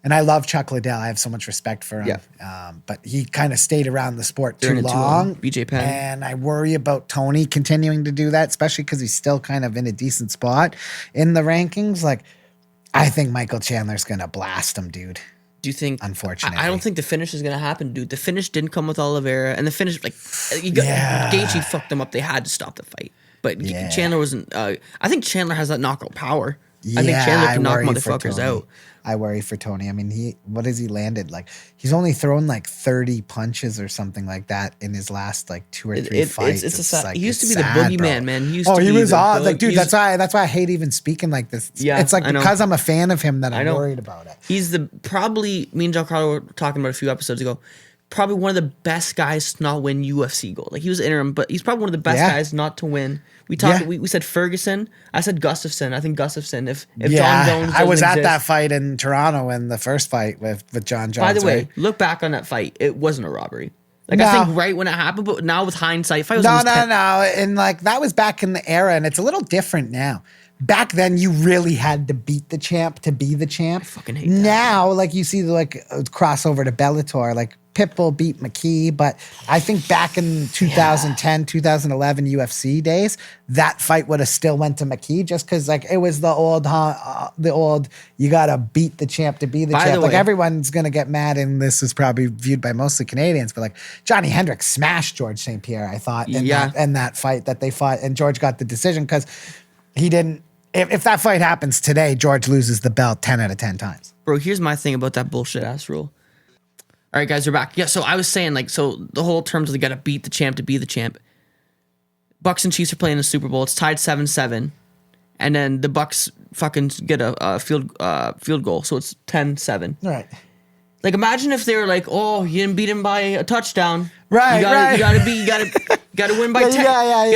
And I love Chuck Liddell. I have so much respect for him. Yeah. But he kind of stayed around the sport too long. BJ Penn. And I worry about Tony continuing to do that, especially because he's still kind of in a decent spot in the rankings. Like, I think Michael Chandler's going to blast him, dude. Do you think? Unfortunately. I don't think the finish is going to happen, dude. The finish didn't come with Oliveira. And the finish, Gaethje fucked them up. They had to stop the fight. But Chandler wasn't. I think Chandler has that knockout power. Yeah, I think Chandler can knock motherfuckers out. I worry for Tony. I mean, what has he landed? Like, he's only thrown like 30 punches or something like that in his last like 2 or 3 fights. He used to be the boogeyman, man. He was odd. Like, dude, that's why I hate even speaking like this. Yeah, it's like because I'm a fan of him that I'm worried about it. He's probably me and Giancarlo were talking about a few episodes ago. Probably one of the best guys to not win UFC gold. Like, he was interim, but he's probably one of the best guys not to win. We talked. We said Ferguson. I said Gustafsson. I think Gustafsson. If Jon Jones, I was at that fight in Toronto in the first fight with Jon Jones. By the way, look back on that fight. It wasn't a robbery. Like, No. I think right when it happened, but now with hindsight, fight was No, almost no, 10 no. And like that was back in the era, and it's a little different now. Back then, you really had to beat the champ to be the champ. I fucking hate that. Now, like you see the crossover to Bellator, like Pitbull beat McKee, but I think back in 2010, 2011 UFC days, that fight would have still went to McKee just because like it was the old you gotta beat the champ to be the By champ. the Like way- everyone's gonna get mad, and this is probably viewed by mostly Canadians, but like Johnny Hendricks smashed George St. Pierre, I thought, in that fight that they fought, and George got the decision because he didn't. If that fight happens today, George loses the belt 10 out of 10 times. Bro, here's my thing about that bullshit ass rule. All right, guys, we're back. Yeah, so I was saying, like, so the whole terms of they got to beat the champ to be the champ. Bucks and Chiefs are playing the Super Bowl. It's tied 7-7. And then the Bucks fucking get a field goal. So it's 10-7. Right. Like, imagine if they were like, oh, you didn't beat him by a touchdown. Right, You gotta win by 10. You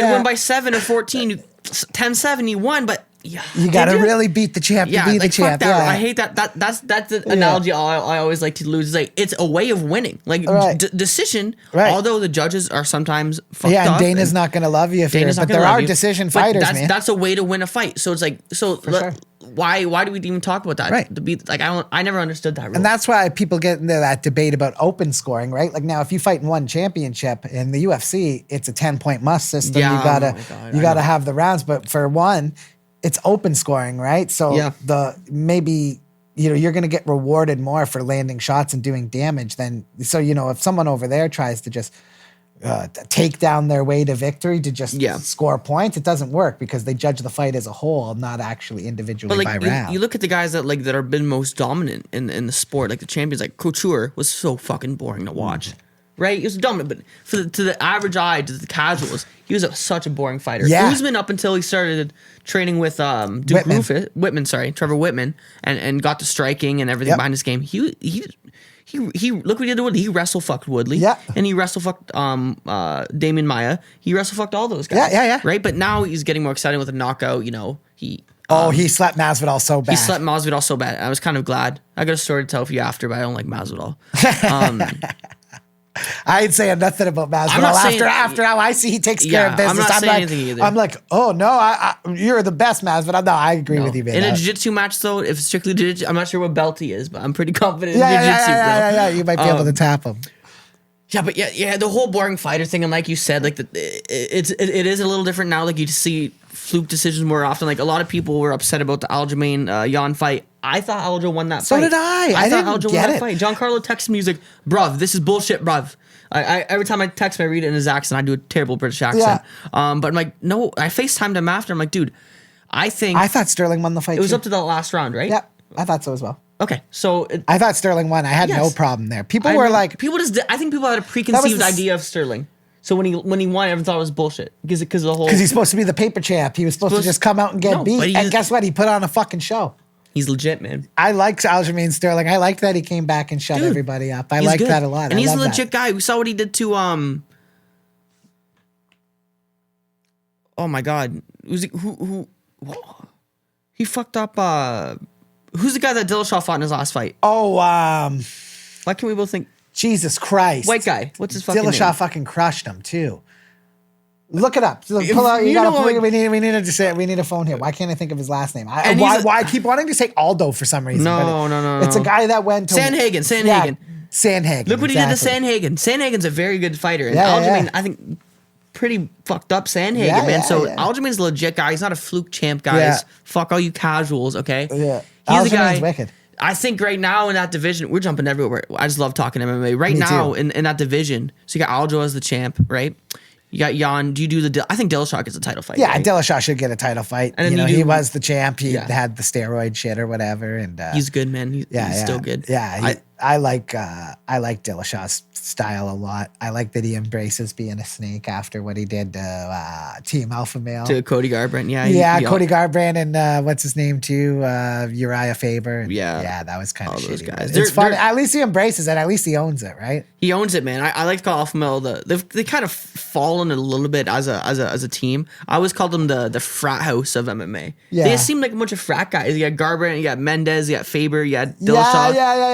gotta win by 7 or 14. 10-7, you won, but yeah, You got to really beat the champ to be the champ. Fuck that. Yeah. I hate that. That's the analogy I always like to lose. Is like it's a way of winning. Like Right. decision. Right. Although the judges are sometimes fucked Yeah, and up. Dana's not going to love you if you're, Dana's not but gonna there love are you. decision But fighters, that's, man. That's a way to win a fight. So it's like sure. why do we even talk about that? Right. To be like I never understood that rule. And that's why people get into that debate about open scoring, right? Like now, if you fight in one championship in the UFC, it's a 10-point must system. Yeah, you gotta oh my God, you I gotta know. have the rounds, but for one, it's open scoring, right? So Yeah. maybe you're gonna get rewarded more for landing shots and doing damage than so if someone over there tries to just take down their way to victory to just score points, it doesn't work because they judge the fight as a whole, not actually individually But by like round. you look at the guys that are been most dominant in the sport, like the champions, like Couture was so fucking boring to watch. Right? He was dominant, but to the average eye, to the casuals, he was such a boring fighter. Yeah. Usman up until he started training with Duke Trevor Whitman, and got to striking and everything behind his game. He look what he did to Woodley. He wrestle fucked Woodley. Yeah. And he wrestle fucked Damian Maya. He wrestle fucked all those guys. Yeah. Right? But now he's getting more exciting with a knockout, he he slept Masvidal so bad. he slept Masvidal so bad. I was kind of glad. I got a story to tell for you after, but I don't like Masvidal. I ain't saying nothing about Masvidal not saying- after how I see he takes care of Yeah, I'm business. not saying like, anything either. I'm like, oh no, you're the best, Masvidal. No, I agree with you, man. In a jiu-jitsu match, though, if it's strictly jiu-jitsu, I'm not sure what belt he is, but I'm pretty confident yeah, in jiu-jitsu, yeah. You might be able to tap him. Yeah, but yeah, the whole boring fighter thing, and like you said, like it is a little different now. Like you see fluke decisions more often. Like a lot of people were upset about the Aljamain Jan fight. I thought Aljo won that fight. So did I. I thought didn't Aljo get won that it. fight. Giancarlo texts me, he's like, bruv, this is bullshit, bruv. I every time I text him, I read it in his accent. I do a terrible British accent. But I'm like, no, I FaceTimed him after. I'm like, dude, I thought Sterling won the fight. it was too. up to the last round, right? Yeah, I thought so as well. Okay, so I thought Sterling won. I had no Yes. problem there. People were like, I think people had a preconceived the idea of Sterling. So when he won, everyone thought it was bullshit because of the whole. because he's supposed to be the paper champ. He was supposed to just come out and get No, but beat. he's- And guess what? He put on a fucking show. He's legit, man. I liked Aljamain Sterling. I liked that he came back and shut Dude, everybody up. I He's liked good. that a lot. And I he's a love legit guy. We saw what he did to oh my god, who he fucked up. Who's the guy that Dillashaw fought in his last fight? Oh, Why can't we both think Jesus Christ. white guy? What's his fucking Dillashaw name? fucking crushed him too. Look it up. Pull If out. You you gotta know pull, what- we need to say we need a phone here. Why can't I think of his last name? And Why he's a- I keep wanting to say Aldo for some reason. No, but no. It's a guy that went to Sandhagen. Yeah, Sandhagen. Look what he exactly. did to Sandhagen. Sandhagen's a very good fighter, and Yeah, Aljamain, yeah. I think, pretty fucked up Sandhagen, Yeah, man. yeah, So yeah. Aljamain's a legit guy. He's not a fluke champ, guys. Yeah. Fuck all you casuals, okay? Yeah. He's a Aljamain's guy. wicked. I think right now in that division, we're jumping everywhere. I just love talking MMA. Right Me now too. in that division, so you got Aljo as the champ, right? You got Jan. Do you do I think Dillashaw gets a title fight. Yeah, right? Dillashaw should get a title fight. And then you he do- was the champ. He Yeah. had the steroid shit or whatever, and He's good, man. He's still good. Yeah, I like Dillashaw's style a lot. I like that he embraces being a snake after what he did to Team Alpha Male. To Cody Garbrandt, Cody Garbrandt and what's his name too, Uriah Faber. And Yeah. that was kind All of those shitty. guys. but It's fun. They're- At least he embraces it. At least he owns it, right? He owns it, man. I like to call Alpha Male they kind of fallen a little bit as a team. I always called them the frat house of MMA. Yeah. They seem like a bunch of frat guys. You got Garbrandt, you got Mendez, you got Faber, you got Dillashaw.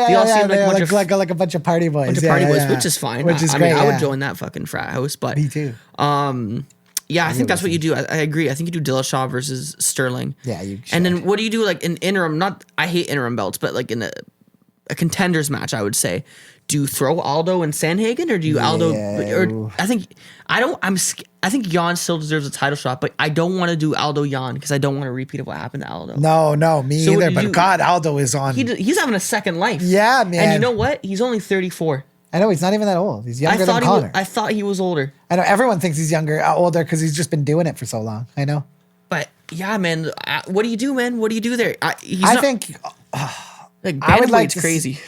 They all seem like a bunch of party boys. bunch of party boys, which is fine. Which is I great. mean, I would join that fucking frat house, but Me too. yeah, I think that's what you do. I agree. I think you do Dillashaw versus Sterling. Yeah, you should. And then what do you do like in interim? Not I hate interim belts, but like in a contenders match, I would say. Do you throw Aldo and Sandhagen, or do you Aldo? Or I think I think Jan still deserves a title shot, but I don't want to do Aldo Jan because I don't want a repeat of what happened to Aldo. No, me So what either. do But you- God, Aldo is on. He's having a second life. Yeah, man. And you know what? He's only 34. I know he's not even that old. He's younger than I Conor. thought he was older. I know everyone thinks he's older because he's just been doing it for so long. I know. But yeah, man, what do you do, man? What do you do there? I think like I would like bantamweight's to crazy.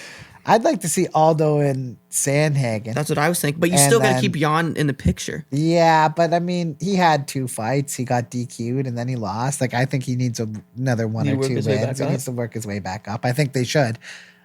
I'd like to see Aldo and Sandhagen. That's what I was thinking. But you And still got to then- keep Jan in the picture. Yeah, but I mean, he had 2 fights. He got DQ'd and then he lost. Like, I think he needs another one Need to or work 2 his way wins. back He up? needs to work his way back up. I think they should.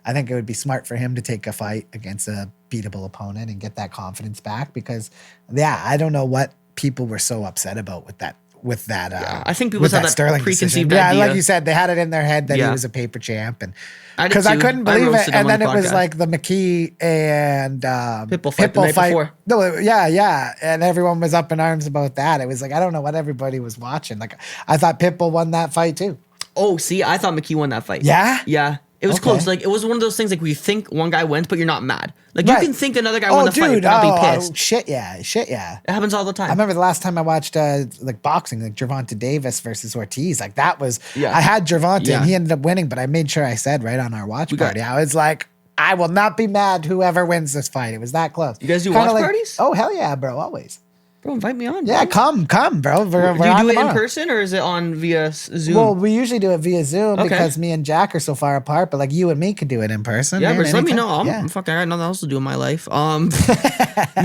I think it would be smart for him to take a fight against a beatable opponent and get that confidence back because, yeah, I don't know what people were so upset about with that. I think people with had that Sterling preconceived decision. idea. Yeah, like you said, they had it in their head that he Yeah. was a paper champ, and I did because I too. couldn't I believe it. roasted him And on then the it was podcast. like the McKee and Pitbull fight the night before. No, yeah, and everyone was up in arms about that. It was like I don't know what everybody was watching. Like I thought Pitbull won that fight too. Oh, see, I thought McKee won that fight. Yeah? Yeah. It was Okay. close. Like, it was one of those things like where you think one guy wins, but you're not mad. Like, Right. you can think another guy won the fight, dude, but not be oh, pissed. shit, yeah. It happens all the time. I remember the last time I watched like boxing, like Gervonta Davis versus Ortiz. Like that was, Yeah. I had Gervonta Yeah. and he ended up winning, but I made sure I said right on our watch got- party, I was like, I will not be mad whoever wins this fight. It was that close. You guys do Kinda watch parties? Oh hell yeah, bro, always. Bro, invite me on. Yeah, bro. come, bro. We're Do you on do it in tomorrow. person or is it on via Zoom? Well, we usually do it via Zoom Okay. because me and Jack are so far apart. But like you and me could do it in person. yeah, man, but just let me anytime. know. I'm yeah. fucking, I got nothing else to do in my life. We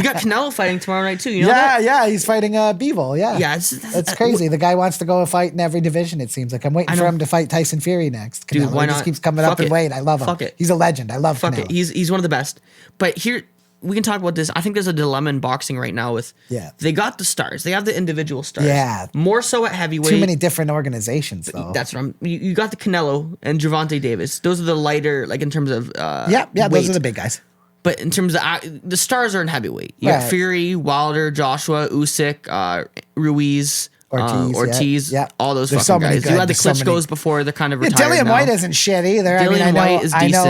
got Canelo fighting tomorrow night too. You know Yeah, that? yeah, he's fighting Bivol. Yeah, Yeah, it's crazy. The guy wants to go and fight in every division. It seems like I'm waiting I for know. him to fight Tyson Fury next. Dude, Canelo. why He just not? keeps coming Fuck up in it. weight. I love him. Fuck it. He's a legend. I love Fuck Canelo. it. He's one of the best. But here we can talk about this. I think there's a dilemma in boxing right now with they got the stars. They have the individual stars. Yeah. More so at heavyweight. Too many different organizations though. That's what you got the Canelo and Gervonta Davis. Those are the lighter, like in terms of yeah, those weight. are the big guys. But in terms of the stars are in heavyweight. You got Right. Fury, Wilder, Joshua, Usyk, Ruiz, Ortiz, yeah. all those There's fucking so many guys. good- You had the there's so many- Klitschko's before they're kind of Yeah, retired Dillian now. White isn't shit either. I mean, Dillian White is I know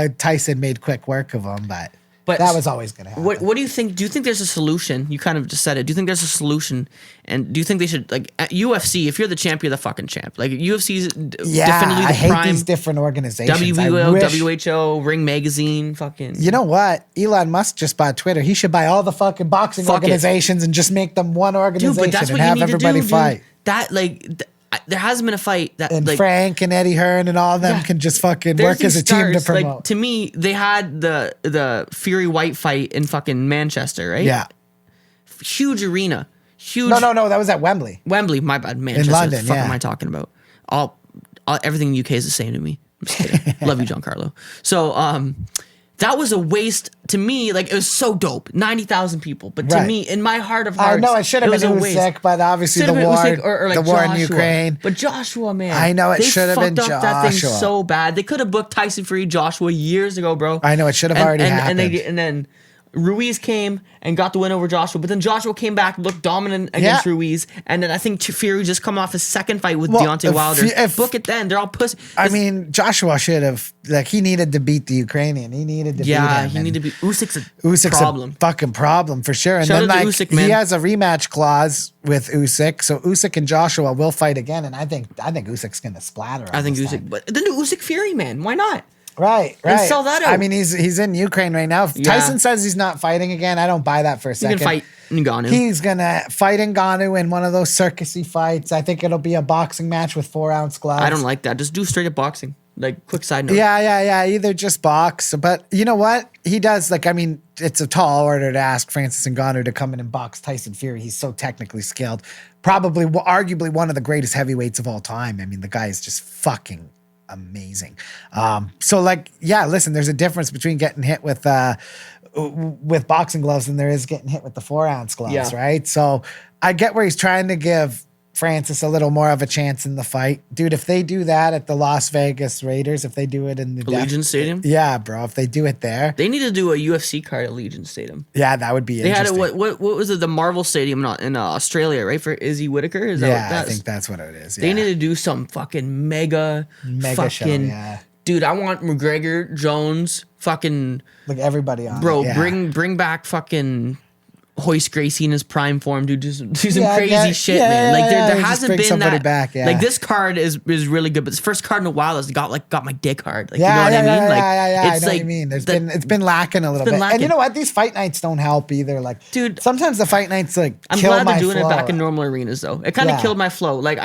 decent. Tyson made quick work of him, but But that was always going to happen. What do you think? Do you think there's a solution? You kind of just said it. Do you think there's a solution? And do you think they should like at UFC? If you're the champ, you're the fucking champ. Like UFC's definitely the I hate prime. these different organizations. WBO, I wish- WHO, Ring Magazine, fucking. You know what? Elon Musk just bought Twitter. He should buy all the fucking boxing Fuck it. organizations and just make them one organization dude, but that's and what you have need to do, everybody dude. fight. That like, there hasn't been a fight that And like Frank and Eddie Hearn and all of them Yeah. can just fucking there's work as these a team to stars, promote. Like to me, they had the Fury White fight in fucking Manchester, right? yeah. Huge arena, huge. No. That was at Wembley. Wembley, my bad. Manchester. London, What the fuck yeah. am I talking about? All everything in the UK is the same to me. I'm just kidding. Love you, Giancarlo. So that was a waste to me. Like it was so dope, 90,000 people. But to Right. me, in my heart of I hearts, know it should have was been a waste. Usyk, but obviously Should've the been war, Usyk or like the war in Joshua. Ukraine. But Joshua, man, I know, it they should have been fucked up that thing Joshua. so bad. They could have booked Tyson Fury, Joshua years ago, bro. I know, it should have already happened. And then Ruiz came and got the win over Joshua, but then Joshua came back, looked dominant against Yeah. Ruiz, and then I think Fury just come off his second fight with Well, Deontay Wilder. if- Book it then. They're all pussy. I mean, Joshua should have, like, he needed to beat the Ukrainian. He needed to beat yeah, him. he and needed to be Usyk's a Usyk's problem. a fucking problem for sure. And Shout then out to like Usyk, man. he has a rematch clause with Usyk, so Usyk and Joshua will fight again. And I think Usyk's gonna splatter. I think this Usyk, time. but then do Usyk Fury, man. Why not? Right. And sell that I out. mean, he's in Ukraine right now. If Yeah. Tyson says he's not fighting again, I don't buy that for a He's second. gonna fight Ngannou. He's gonna fight Ngannou in one of those circusy fights. I think it'll be a boxing match with 4-ounce gloves. I don't like that. Just do straight up boxing. Like quick side note. Yeah. Either just box, but you know what? He does like. I mean, it's a tall order to ask Francis Ngannou to come in and box Tyson Fury. He's so technically skilled. Probably, arguably, one of the greatest heavyweights of all time. I mean, the guy is just fucking amazing. So like, yeah. Listen, there's a difference between getting hit with boxing gloves than there is getting hit with the 4-ounce gloves, Yeah. right? So I get where he's trying to give Francis a little more of a chance in the fight. Dude, if they do that at the Las Vegas Raiders, if they do it in the Allegiant Stadium? Yeah, bro. If they do it there. They need to do a UFC card at Allegiant Stadium. Yeah, that would be They had interesting. it, what was it, the Marvel Stadium in Australia, right? For Izzy Whittaker? Is that what Yeah, I that's? think that's what it is. They Yeah. need to do some fucking mega Mega show, fucking yeah. dude. I want McGregor, Jones, fucking Like everybody on bro. it, yeah. Bring back fucking Hoist Gracie in his prime form, dude. Just do some Yeah, crazy yeah, shit, yeah, man. Like there just hasn't bring been somebody that. back, yeah. Like this card is really good, but this first card in a while has got my dick hard. Like Yeah, you know what yeah, I mean? yeah, Like yeah. I it's know like what you mean. It's been lacking a little been bit. And lacking. you know what? These fight nights don't help either. Like, Dude, sometimes the fight nights like I'm kill glad my they're doing flow. it back in normal arenas though. It kind of Yeah. killed my flow. Like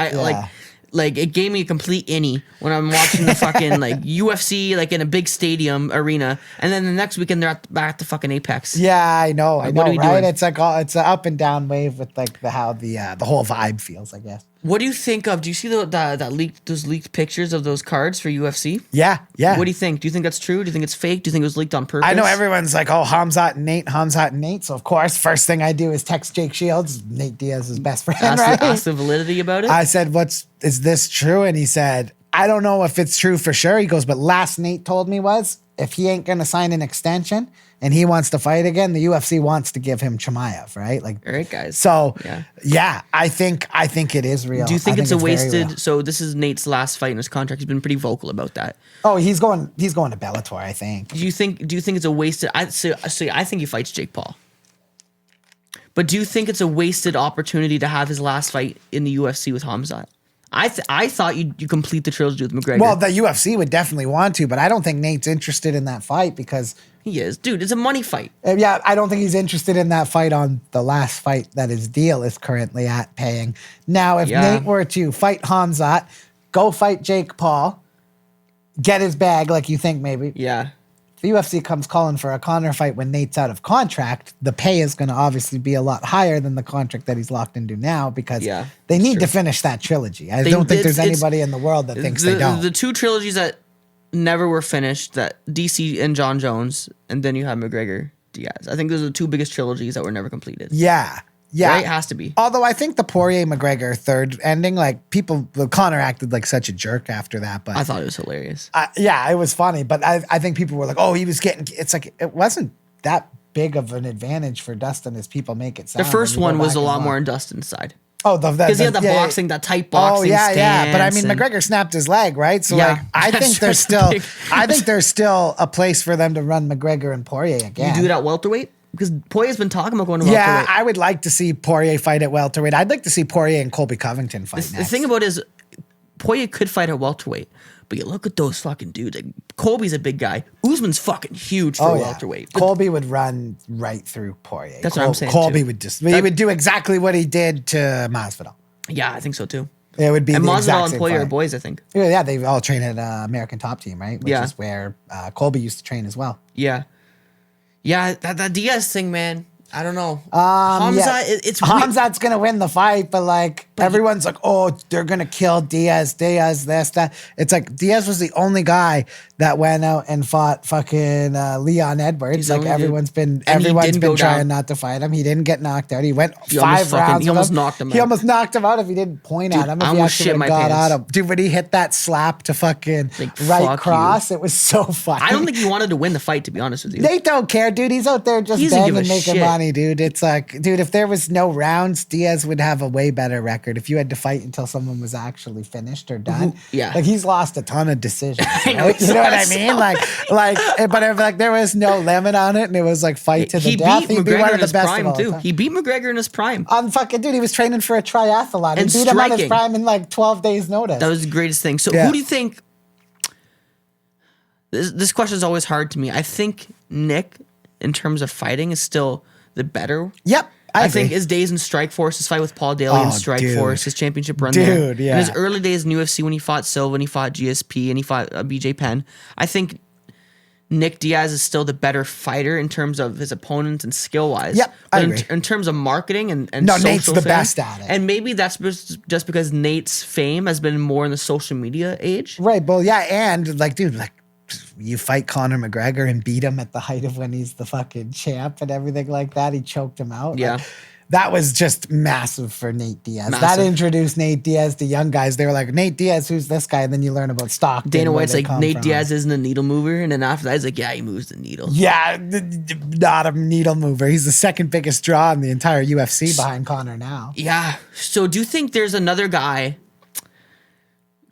like it gave me a complete innie when I'm watching the fucking like UFC like in a big stadium arena, and then the next weekend they're back at the fucking Apex. Yeah, I know, Like, what are we right? doing? It's like it's an up and down wave with like how the whole vibe feels, I guess. What do you think of? Do you see those leaked pictures of those cards for UFC? Yeah, yeah. What do you think? Do you think that's true? Do you think it's fake? Do you think it was leaked on purpose? I know everyone's like, oh, Hamzat and Nate. So of course, first thing I do is text Jake Shields, Nate Diaz's best friend, right? Ask the validity about it. I said, is this true? And he said, I don't know if it's true for sure. He goes, but last Nate told me was if he ain't going to sign an extension and he wants to fight again, the UFC wants to give him Chimaev, right? Like, All right, guys. so Yeah. yeah, I think it is real. Do you think I it's a very wasted? real. So this is Nate's last fight in his contract. He's been pretty vocal about that. Oh, he's going to Bellator, I think. Do you think it's a wasted? I think he fights Jake Paul. But do you think it's a wasted opportunity to have his last fight in the UFC with Hamzat? I thought you complete the trilogy with McGregor. Well, the UFC would definitely want to, but I don't think Nate's interested in that fight because he is, dude. It's a money fight. yeah, I don't think he's interested in that fight on the last fight that his deal is currently at paying. Now, if Yeah. Nate were to fight Hamzat, go fight Jake Paul, get his bag like you think maybe. Yeah. If the UFC comes calling for a Conor fight when Nate's out of contract, the pay is going to obviously be a lot higher than the contract that he's locked into now because Yeah, they need true. to finish that trilogy. I don't think there's anybody in the world that thinks they don't. The two trilogies that never were finished, that DC and Jon Jones, and then you have McGregor Diaz. I think those are the two biggest trilogies that were never completed. Yeah. Yeah. Right? It has to be. Although I think the Poirier McGregor third ending, like Conor acted like such a jerk after that. But I thought it was hilarious. yeah, it was funny. But I think people were like, oh, he was getting, it's like, it wasn't that big of an advantage for Dustin as people make it sound. The first when you go one was back a and lot look. more on Dustin's side. Oh, Because he had the yeah, boxing, that tight boxing. Oh yeah, yeah. But I mean, stance and- McGregor snapped his leg, right? So Yeah, like, I that's think there's such a still, big- I think there's still a place for them to run McGregor and Poirier again. You do it at welterweight? Because Poirier's been talking about going to Yeah, welterweight. I would like to see Poirier fight at welterweight. I'd like to see Poirier and Colby Covington fight The next. thing about it is, Poirier could fight at welterweight, but you look at those fucking dudes. Like, Colby's a big guy. Usman's fucking huge for welterweight. But Colby would run right through Poirier. That's what I'm saying, Colby too. would he would do exactly what he did to Masvidal. yeah, I think so too. It would be And the Masvidal exact and same Poirier are fight. boys, I think. Yeah, they all train at American Top Team, right? Which Yeah. is where Colby used to train as well. Yeah. Yeah, that Diaz thing, man. I don't know. Yeah. Hamzat, it's weird. Hamzat's gonna win the fight, but like everyone's like, oh, they're gonna kill Diaz, this, that. It's like Diaz was the only guy that went out and fought fucking Leon Edwards. He's the Like only dude. everyone's been And he didn't go trying down. not to fight him. He didn't get knocked out. He went He almost five fucking- rounds. he with almost knocked him He out. almost knocked him out if he didn't point at him. I If he almost actually shit my got pants. at him. Dude, when he hit that slap to fucking Like, right fuck cross, it was so funny. I don't think he wanted to win the fight, to be honest with you. Nate don't care, dude. He's out there just He doesn't give banging, a making shit. money, dude. It's like, dude, if there was no rounds, Diaz would have a way better record. If you had to fight until someone was actually finished or done, Yeah. like he's lost a ton of decisions. I know, Right? You know what I he's mean? But if like there was no limit on it, and it was like fight to the He death, beat he'd be one McGregor of in the his best of prime, all too. time. He beat McGregor in his prime. Fucking dude, he was training for a triathlon. And He beat him on his striking. prime in like 12 days notice. That was the greatest thing. So Yeah. who do you think... This question is always hard to me. I think Nick, in terms of fighting, is still the better. Yep. I think his days in Strikeforce, his fight with Paul Daly in Oh, Strikeforce, dude. his championship run there. Dude, yeah. In his early days in UFC when he fought Silva and he fought GSP and he fought BJ Penn, I think Nick Diaz is still the better fighter in terms of his opponents and skill-wise. Yep, I But agree. in terms of marketing and No, social Nate's the fame, best at it. And maybe that's just because Nate's fame has been more in the social media age. Right, well, yeah, and like, dude, like, you fight Conor McGregor and beat him at the height of when he's the fucking champ and everything like that. He choked him out. Yeah. Like, that was just massive for Nate Diaz. That Massive. introduced Nate Diaz to young guys. They were like, Nate Diaz, who's this guy? And then you learn about Stockton. Dana where White's they like, come Nate from. Diaz isn't a needle mover. And then after that, he's like, yeah, he moves the needle. Yeah, not a needle mover. He's the second biggest draw in the entire UFC behind Conor now. Yeah. So do you think there's another guy?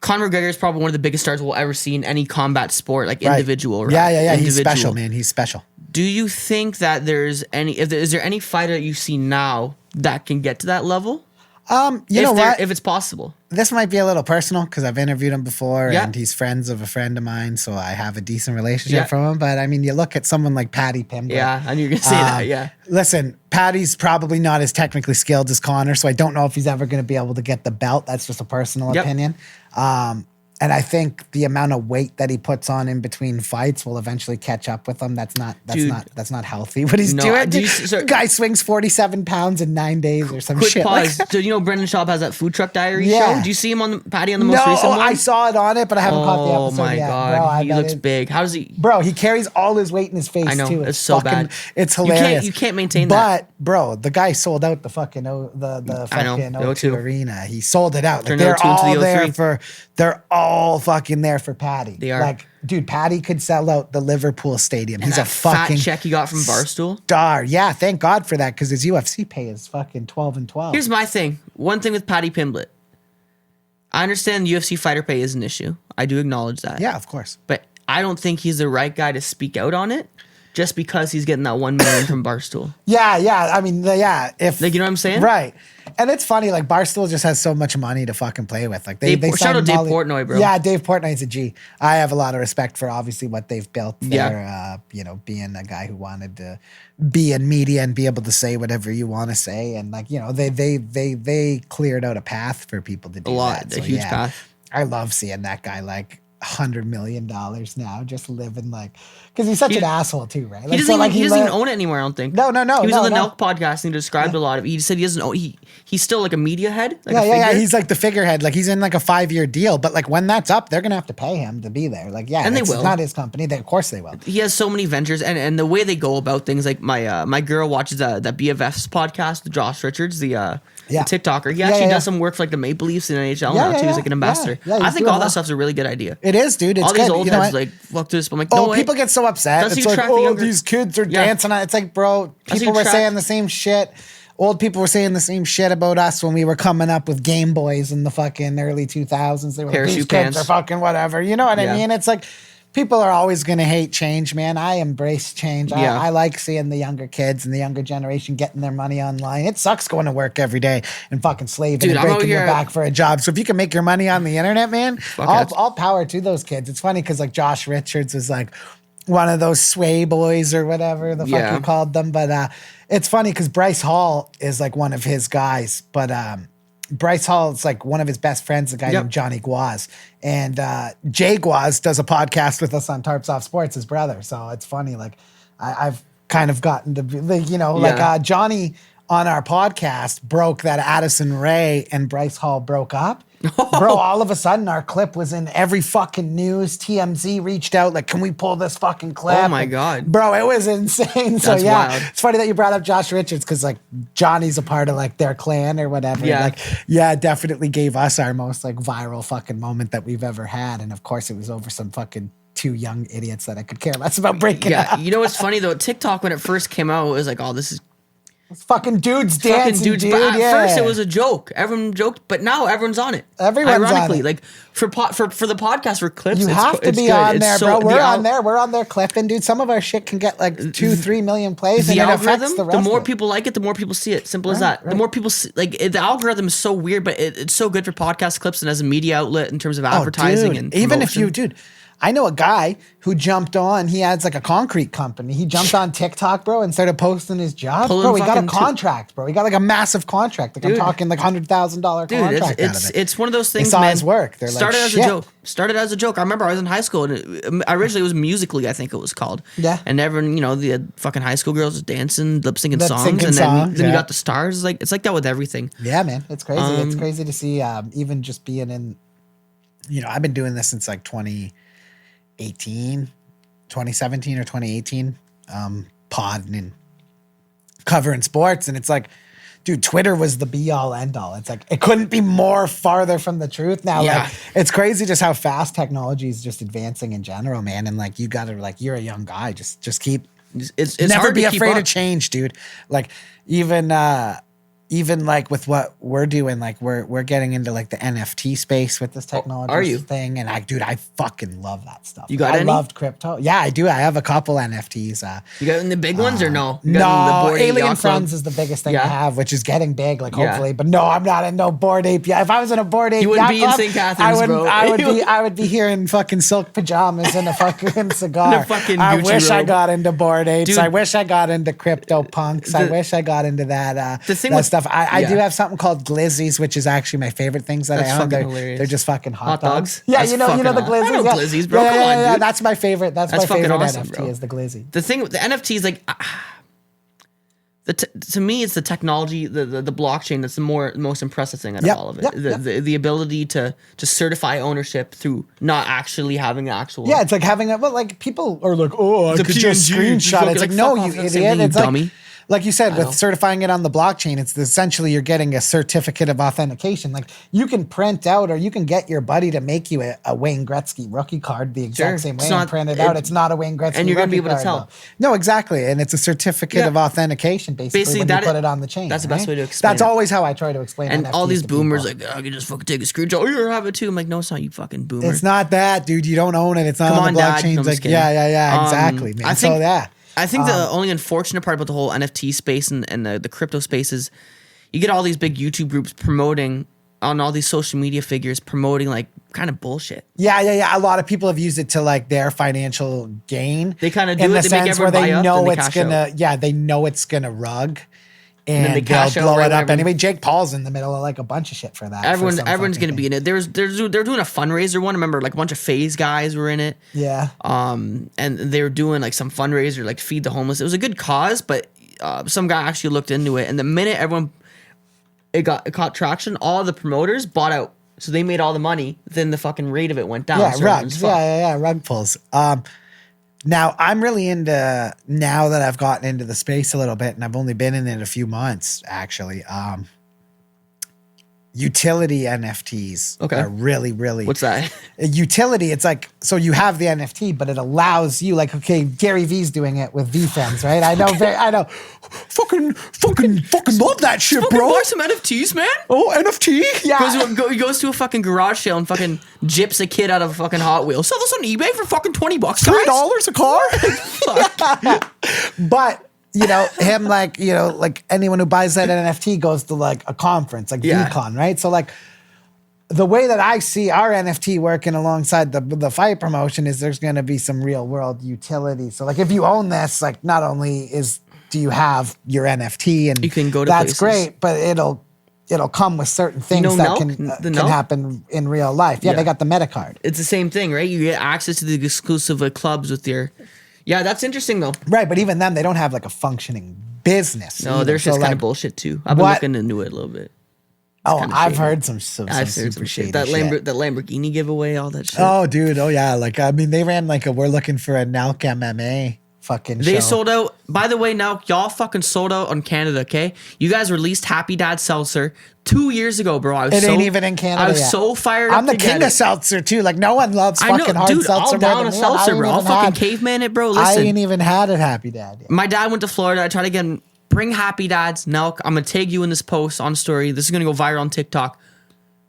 Conor McGregor is probably one of the biggest stars we'll ever see in any combat sport, like individual. Right? Yeah. He's Individual. special, man. He's special. Do you think that is there any fighter that you see now that can get to that level? You know what? If it's possible. This might be a little personal because I've interviewed him before Yeah. and he's friends of a friend of mine, so I have a decent relationship Yeah. from him. But I mean, you look at someone like Paddy Pimblett. Yeah, I knew you were gonna say that. Yeah. Listen, Paddy's probably not as technically skilled as Conor, so I don't know if he's ever going to be able to get the belt. That's just a personal Yep. opinion. And I think the amount of weight that he puts on in between fights will eventually catch up with him. That's not healthy. What he's No, doing. do you see- so- Guy swings 47 pounds in 9 days or some Quick shit. pause. Like, So you know Brendan Schaub has that food truck diary Yeah. show? Do you see him on Patty on the most recent one? I saw it on it, but I haven't caught the Oh episode my yet. god, Bro, I he bet looks it- big. How does he? Bro, he carries all his weight in his face I know, too. it's so bad. It's You hilarious. can't maintain that. But bro, the guy sold out the fucking the I know, fucking the O2 O2. arena. He sold it out. Like, Turned they're O2 into all the there O3. they're all fucking there for Paddy. They are. Like, dude, Paddy could sell out the Liverpool stadium. He's a That fat fucking check he got from Barstool. star. Yeah, thank God for that because his UFC pay is fucking 12 and 12. Here's my thing. One thing with Patty Pimblett. I understand UFC fighter pay is an issue. I do acknowledge that. Yeah, of course. But I don't think he's the right guy to speak out on it just because he's getting that 1 million from Barstool. Yeah. I mean, yeah. If Like, you know what I'm saying? Right. And it's funny, like Barstool just has so much money to fucking play with. Like they Shout signed out Dave Molly- Portnoy, bro. Yeah, Dave Portnoy's a G. I have a lot of respect for obviously what they've built Yeah. there. Being a guy who wanted to be in media and be able to say whatever you want to say, and like they cleared out a path for people to do that. A huge path. I love seeing that guy like $100 million now, just living like because he's such an asshole too, right? He Like, doesn't, so, like, he doesn't even li- own it anymore, I don't think. No. He was no, on the no. Nelk podcast and he described a lot of it. He said he doesn't own he's still like a media head. Like a Yeah. figure. He's like the figurehead. Like he's in like a 5-year deal, but like when that's up, they're gonna have to pay him to be there. Like, yeah, And they it's will. not his company. Of course they will. He has so many ventures and the way they go about things. Like my girl watches that BFF's podcast, Josh Richards, the TikToker. He actually does some work for like the Maple Leafs in NHL now too. He's like an ambassador. Yeah, he's I think doing all that well. stuff's a really good idea. It is, dude. It's All these good. old You know heads what? like fuck this. But I'm like, no way. People get so upset. Does he It's like, attract the younger- these kids are Yeah. dancing on. It's like, bro, Does he people were attract- saying the same shit. Old people were saying the same shit about us when we were coming up with Gameboys in the fucking early 2000s. They were like, Parachute these pants. kids are fucking whatever. You know what Yeah. I mean? It's like people are always going to hate change, man. I embrace change. Yeah. I like seeing the younger kids and the younger generation getting their money online. It sucks going to work every day and fucking slaving Dude, and I'm breaking over your here- back for a job. So if you can make your money on the internet, man, it. all power to those kids. It's funny because like Josh Richards was like one of those sway boys or whatever the fuck Yeah. you called them. But it's funny because Bryce Hall is like one of his guys. But Bryce Hall is like one of his best friends, a guy Yep. named Johnny Guaz. And Jay Guaz does a podcast with us on Tarps Off Sports, his brother. So it's funny. Like I've kind of gotten to be, like, Yeah. Johnny on our podcast broke that Addison Rae and Bryce Hall broke up. Bro, all of a sudden our clip was in every fucking news. TMZ reached out, like, can we pull this fucking clip? Oh my And, God. bro, it was insane. So That's yeah, wild. it's funny that you brought up Josh Richards because like Johnny's a part of like their clan or whatever. Yeah. Like, yeah, it definitely gave us our most like viral fucking moment that we've ever had. And of course it was over some fucking 2 young idiots that I could care less about breaking Yeah, up. you know what's funny though? TikTok when it first came out, it was like, oh, this is It's fucking dudes fucking dancing, dudes. dude. But at yeah. first it was a joke. Everyone joked, but now everyone's on it. Everyone's on Ironically, it. like for the podcast for clips, You it's, have to it's be good. on It's there, so- bro. We're the on al- there. We're on there clipping, dude. Some of our shit can get like 2-3 million plays, The and it affects algorithm, the the, rest. more of it. people like it, the more people see it. Simple as Right, that. The right. more people see, the algorithm is so weird, but it's so good for podcast clips and as a media outlet in terms of advertising dude. and Even if you, promotion. dude, I know a guy who jumped on. He has like a concrete company. He jumped on TikTok, bro, and started posting his jobs. Pulling Bro, he got a fucking contract, bro. He got like a massive contract. Like I'm Dude. talking like $100,000 Dude, contract out it's of it. it's one of those things. saw man. his work. They're like, started as "Shit." a joke. Started as a joke. I remember I was in high school and originally it was Musically, I think it was called. Yeah. And everyone, the fucking high school girls was dancing, lip syncing Lip songs, syncing and songs, then you yeah. got the stars. It's like that with everything. Yeah, man, it's crazy. It's crazy to see. Even just being in, I've been doing this since like 2017 or 2018, podding and covering sports, and it's like dude, Twitter was the be all end all. It's like, it couldn't be more farther from the truth now. Yeah. Like, it's crazy just how fast technology is just advancing in general, man. And like, you gotta, like, you're a young guy. Just keep, It's never hard be to keep afraid up. of change, dude. Like, even like with what we're doing, like we're getting into like the NFT space with this technology are you? thing. And I fucking love that stuff. You got I any? loved crypto. Yeah, I do. I have a couple NFTs. You got in the big ones or no? You got in the No, Bored Ape Alien Yacht Club? Friends is the biggest thing I Yeah. have, which is getting big, like Yeah. hopefully. But no, I'm not in no Bored Ape. Yeah, if I was in a Bored Ape, You wouldn't yacht be in club, St. Catharines, bro. I would be here in fucking silk pajamas and a fucking cigar. And a fucking I Gucci wish I robe. got into Bored Apes. Dude. I wish I got into crypto punks. I The- wish I got into that the thing that with- stuff. I yeah. do have something called glizzies, which is actually my favorite things that That's I own. fucking They're, hilarious. they're just fucking hot Hot dogs? dogs. Yeah, That's you know the fucking glizzies. awesome. I know yeah. glizzies, bro. Yeah, Come yeah, on, yeah. dude. That's my favorite. That's my fucking favorite awesome, NFT bro. is the glizzy. The thing with the NFTs, like, to me, it's the technology, the blockchain that's the most impressive thing out Yep, of all of it. yep, The ability to certify ownership through not actually having an actual. Yeah, it's like having a, well, like people are like, oh, I The could just PNG, screenshot you it. It's like, fucking, no, fuck you off, that's the same idiot. thing, you It's like, dummy. like you said, know. with certifying it on the blockchain, it's essentially you're getting a certificate of authentication. Like you can print out or you can get your buddy to make you a Wayne Gretzky rookie card the exact Sure. same way It's and not- print it out. It's not a Wayne Gretzky and you're gonna be rookie able to card, tell. though. No, exactly. And it's a certificate Yeah. of authentication, basically when you that put is- it on the chain. that's the best right? way to explain That's it. always how I try to explain And all NFTs these to boomers people. like, I can just fucking take a screenshot. Oh, you have it too. I'm like, no, it's not, you fucking boomer. It's not that, dude. You don't own it. It's not Come on on, the Dad. blockchain. No, I'm It's just like, kidding. yeah, exactly, man. I think, so yeah. I think the only unfortunate part about the whole NFT space and the crypto space is you get all these big YouTube groups promoting on all these social media figures promoting like kind of bullshit. Yeah. A lot of people have used it to like their financial gain. They kinda do in it, the they make sense where everyone buy they up, know then they it's cash gonna. out. Yeah, they know it's gonna rug, then and they cash they'll out blow right it when up everyone- anyway. Jake Paul's in the middle of like a bunch of shit for that. Everyone's for some going to fucking be in it. They're doing a fundraiser one. I remember like a bunch of FaZe guys were in it. thing. Yeah. And they were doing like some fundraiser, like feed the homeless. It was a good cause, but some guy actually looked into it, and the minute it caught traction, all the promoters bought out, so they made all the money. Then the fucking rate of it went down. Yeah, so everyone's rugs. fucked. Yeah, rug pulls. Now I'm really into, now that I've gotten into the space a little bit, and I've only been in it a few months actually. Utility NFTs Okay. are really, really. What's that? A utility, it's like, so you have the NFT, but it allows you, like, okay, Gary V's doing it with V Friends, right? I know, fucking love that shit, Fucking bro. buy some NFTs, man. Oh, NFT, yeah. He goes to a fucking garage sale and fucking gyps a kid out of a fucking Hot Wheels. Sell this on eBay for fucking $20, guys. $3 a car. But you know him, like, you know, like anyone who buys that NFT goes to like a conference, like Yeah. VCon, right? So like the way that I see our NFT working alongside the fight promotion is there's going to be some real world utility. So like if you own this, like not only do you have your NFT and You can go to that's places. great, but it'll come with certain things know that Nelk? can The Nelk? happen in real life. Yeah, Yeah. they got the meta card. It's the same thing, right? You get access to the exclusive clubs with your. Yeah, that's interesting though. Right, but even them, they don't have like a functioning business. No, either. their shit's So, kind like, of bullshit too. I've been what- looking into it a little bit. Oh, kinda I've shady. heard some I've heard super some shady shit. That shit. that Lamborghini giveaway, all that shit. Oh, dude. Oh, yeah. Like, I mean, they ran like we're looking for a Nelk MMA fucking They show. sold out. By the way, now y'all fucking sold out on Canada. Okay, you guys released Happy Dad Seltzer 2 years ago, bro. I was It ain't even in Canada I was yet. so fired up. I'm the to get king it. of seltzer, too. Like, no one loves I know, fucking hard dude. seltzer I'll more down than a me. seltzer, I bro. I'll ain't fucking had- caveman it, bro. I Listen, ain't even had it Happy Dad yet. my dad went to Florida. I tried to get him, bring Happy Dads. Now I'm gonna tag you in this post on story. This is gonna go viral on TikTok.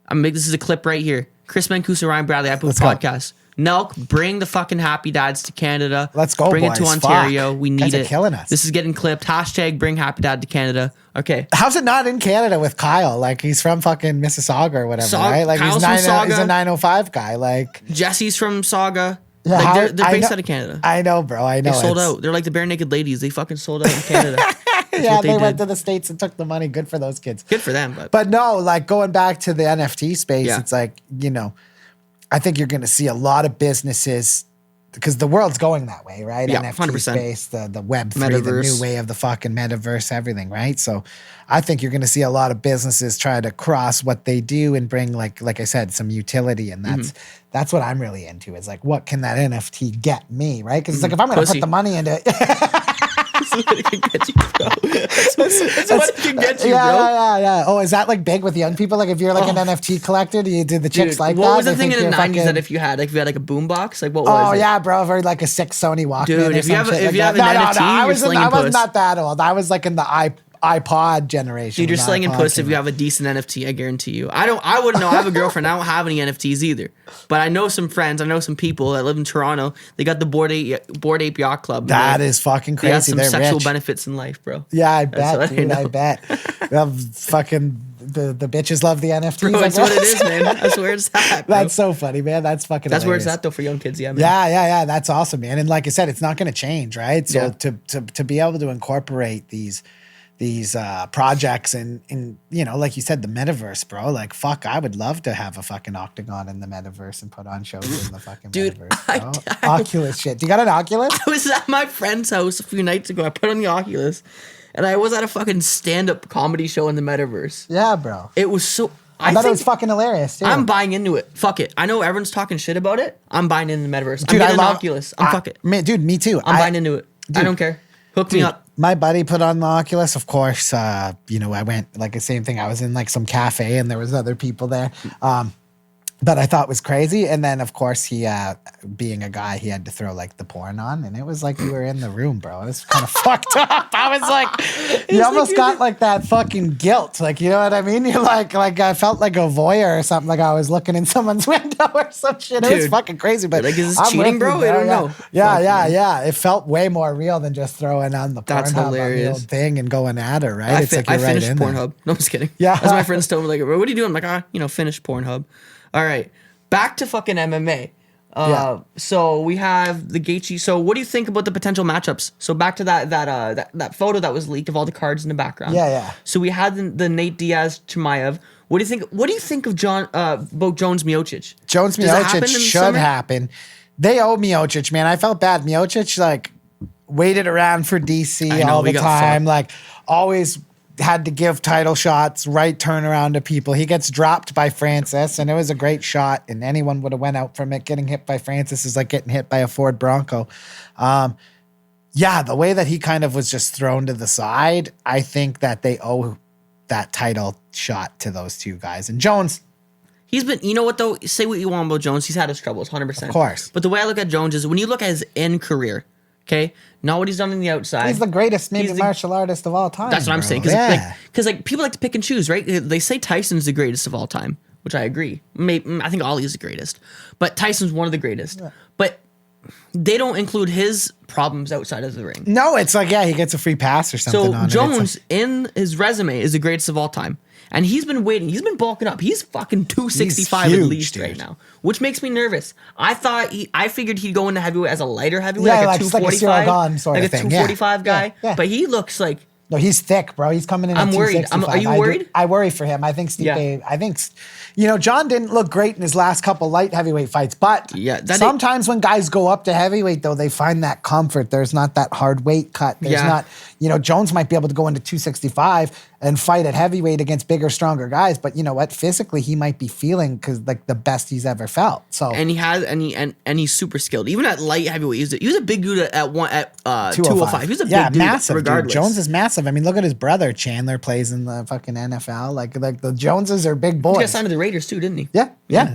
I'm gonna make this is a clip right here. Chris Mancuso, Ryan Bradley, I put Let's go. podcast. Nelk, bring the fucking Happy Dads to Canada. Let's go, Bring it to boys. Ontario. Fuck. We need Guys are it. killing us. This is getting clipped. Hashtag bring Happy Dad to Canada. Okay. How's it not in Canada with Kyle? Like, he's from fucking Mississauga or whatever, right? Like, Kyle's he's from he's a Sauga. 905 guy. Like, Jesse's from Saga. yeah, Like, how- they're I based know- out of Canada. I know, bro. I know. They sold It's- out. They're like the bare naked ladies. They fucking sold out in Canada. That's Yeah, what they went did. to the States and took the money. Good for those kids. Good for them, but, But no, like going back to the NFT space, Yeah. it's like, you know, I think you're going to see a lot of businesses because the world's going that way, right? Yeah, NFT 100%. space, the Web3, the Metaverse. new way of the fucking metaverse, everything, right? So I think you're going to see a lot of businesses try to cross what they do and bring, like I said, some utility. And that's what I'm really into is like, what can that NFT get me, right? Because it's like, if I'm going to Pussy. put the money into it, what it can get you, bro. That's what it can get you, bro. Yeah. Oh, is that like big with young people? Like if you're like an NFT collector, do the chicks Dude, like that? what was the They thing think in the you're 90s that if you had like a boombox, like what was Oh it? yeah, bro, or like a 6 Sony Walkman. Dude, or if you have some shit if like you have that. an NFT, I you're was slinging puss. not that old. I was like in the iPod generation. Dude, you're when the slinging iPod puss if came you out. have a decent NFT. I guarantee you. I wouldn't know. I have a girlfriend. I don't have any NFTs either. But I know some friends. I know some people that live in Toronto. They got the Bored Ape Yacht Club. That is fucking They got crazy. some They're sexual rich. benefits in life, bro. Yeah, I That's bet, what I dude. I know. bet. Well, fucking the bitches love the NFTs. Bro, I that's what it guess. is, man. That's where it's at, bro. That's so funny, man. That's fucking. That's where it's hilarious. at, though, for young kids. Yeah, man. Yeah. That's awesome, man. And like I said, it's not going to change, right? So Yeah. to be able to incorporate these projects and like you said, the metaverse, bro. Like fuck, I would love to have a fucking octagon in the metaverse and put on shows in the fucking Dude, metaverse, bro. Oculus shit. Do you got an Oculus? I was at my friend's house a few nights ago. I put on the Oculus, and I was at a fucking stand-up comedy show in the metaverse. Yeah, bro. It was so. I thought it was fucking hilarious, too. I'm buying into it. Fuck it. I know everyone's talking shit about it. I'm buying into the metaverse. Dude, I'm getting I love an Oculus. Fuck it. Man, dude, me too. I'm buying into it. I don't care. Hook me up. My buddy put on the Oculus, of course. I went like the same thing. I was in like some cafe and there was other people there. But I thought it was crazy. And then of course he, being a guy, he had to throw like the porn on and it was like you were in the room, bro. It was kind of fucked up. I was like, you almost got like that fucking guilt. Like, you know what I mean? You're like I felt like a voyeur or something. Like I was looking in someone's window or some shit. It was Dude. fucking crazy. But Like, is this I'm cheating, with bro? you, I don't know. Yeah. It felt way more real than just throwing on the That's Pornhub on the hilarious. old thing and going at her, right? I It's like I you're right finished in there. Pornhub. No, I'm just kidding. Yeah. As my friends told me, like, what are you doing? I'm like, finished Pornhub. All right. Back to fucking MMA. So we have the Gaethje. So what do you think about the potential matchups? So back to that photo that was leaked of all the cards in the background. Yeah. So we had the Nate Diaz Chimaev. What do you think? What do you think of both Jones Miocic? Jones Does it happen Miocic in the should summer? happen. They owe Miocic, man. I felt bad. Miocic like waited around for DC I know, all we the got time. fucked. Like always had to give title shots, right turnaround to people. He gets dropped by Francis, and it was a great shot. And anyone would have went out from it. Getting hit by Francis is like getting hit by a Ford Bronco. The way that he kind of was just thrown to the side, I think that they owe that title shot to those two guys. And Jones, He's been, you know what though? Say what you want about Jones. He's had his troubles, 100%. Of course. But the way I look at Jones is when you look at his end career, okay, not what he's done on the outside. he's the greatest maybe He's the- martial artist of all time. That's what I'm bro. saying. Because people like to pick and choose, right? They say Tyson's the greatest of all time, which I agree. I think Ali's the greatest, but Tyson's one of the greatest. Yeah. But they don't include his problems outside of the ring. No, it's like, he gets a free pass or something So on it. It's Jones in his resume is the greatest of all time. And he's been waiting. He's been bulking up. He's fucking 265 He's at huge, least dude. right now, which makes me nervous. I figured he'd go into heavyweight as a lighter heavyweight, Yeah, like like a just like a 245, Cyril Gahn sort like of a thing. 245 guy. Yeah. But he looks like No, he's thick, bro. He's coming in. I'm at worried. 265. Are you worried? I worry for him. I think Stipe. Yeah. I think, John didn't look great in his last couple light heavyweight fights, but Yeah, that- sometimes when guys go up to heavyweight, though, they find that comfort. There's not that hard weight cut. There's Yeah. not. Jones might be able to go into 265 and fight at heavyweight against bigger, stronger guys, but you know what? Physically, he might be feeling like the best he's ever felt. So and he's super skilled. Even at light heavyweight, he was a big dude at 205. He was a big dude, massive. regardless. Dude. Jones is massive. I mean, look at his brother Chandler plays in the fucking NFL. Like the Joneses are big He got boys. signed to the Raiders too, didn't he? Yeah.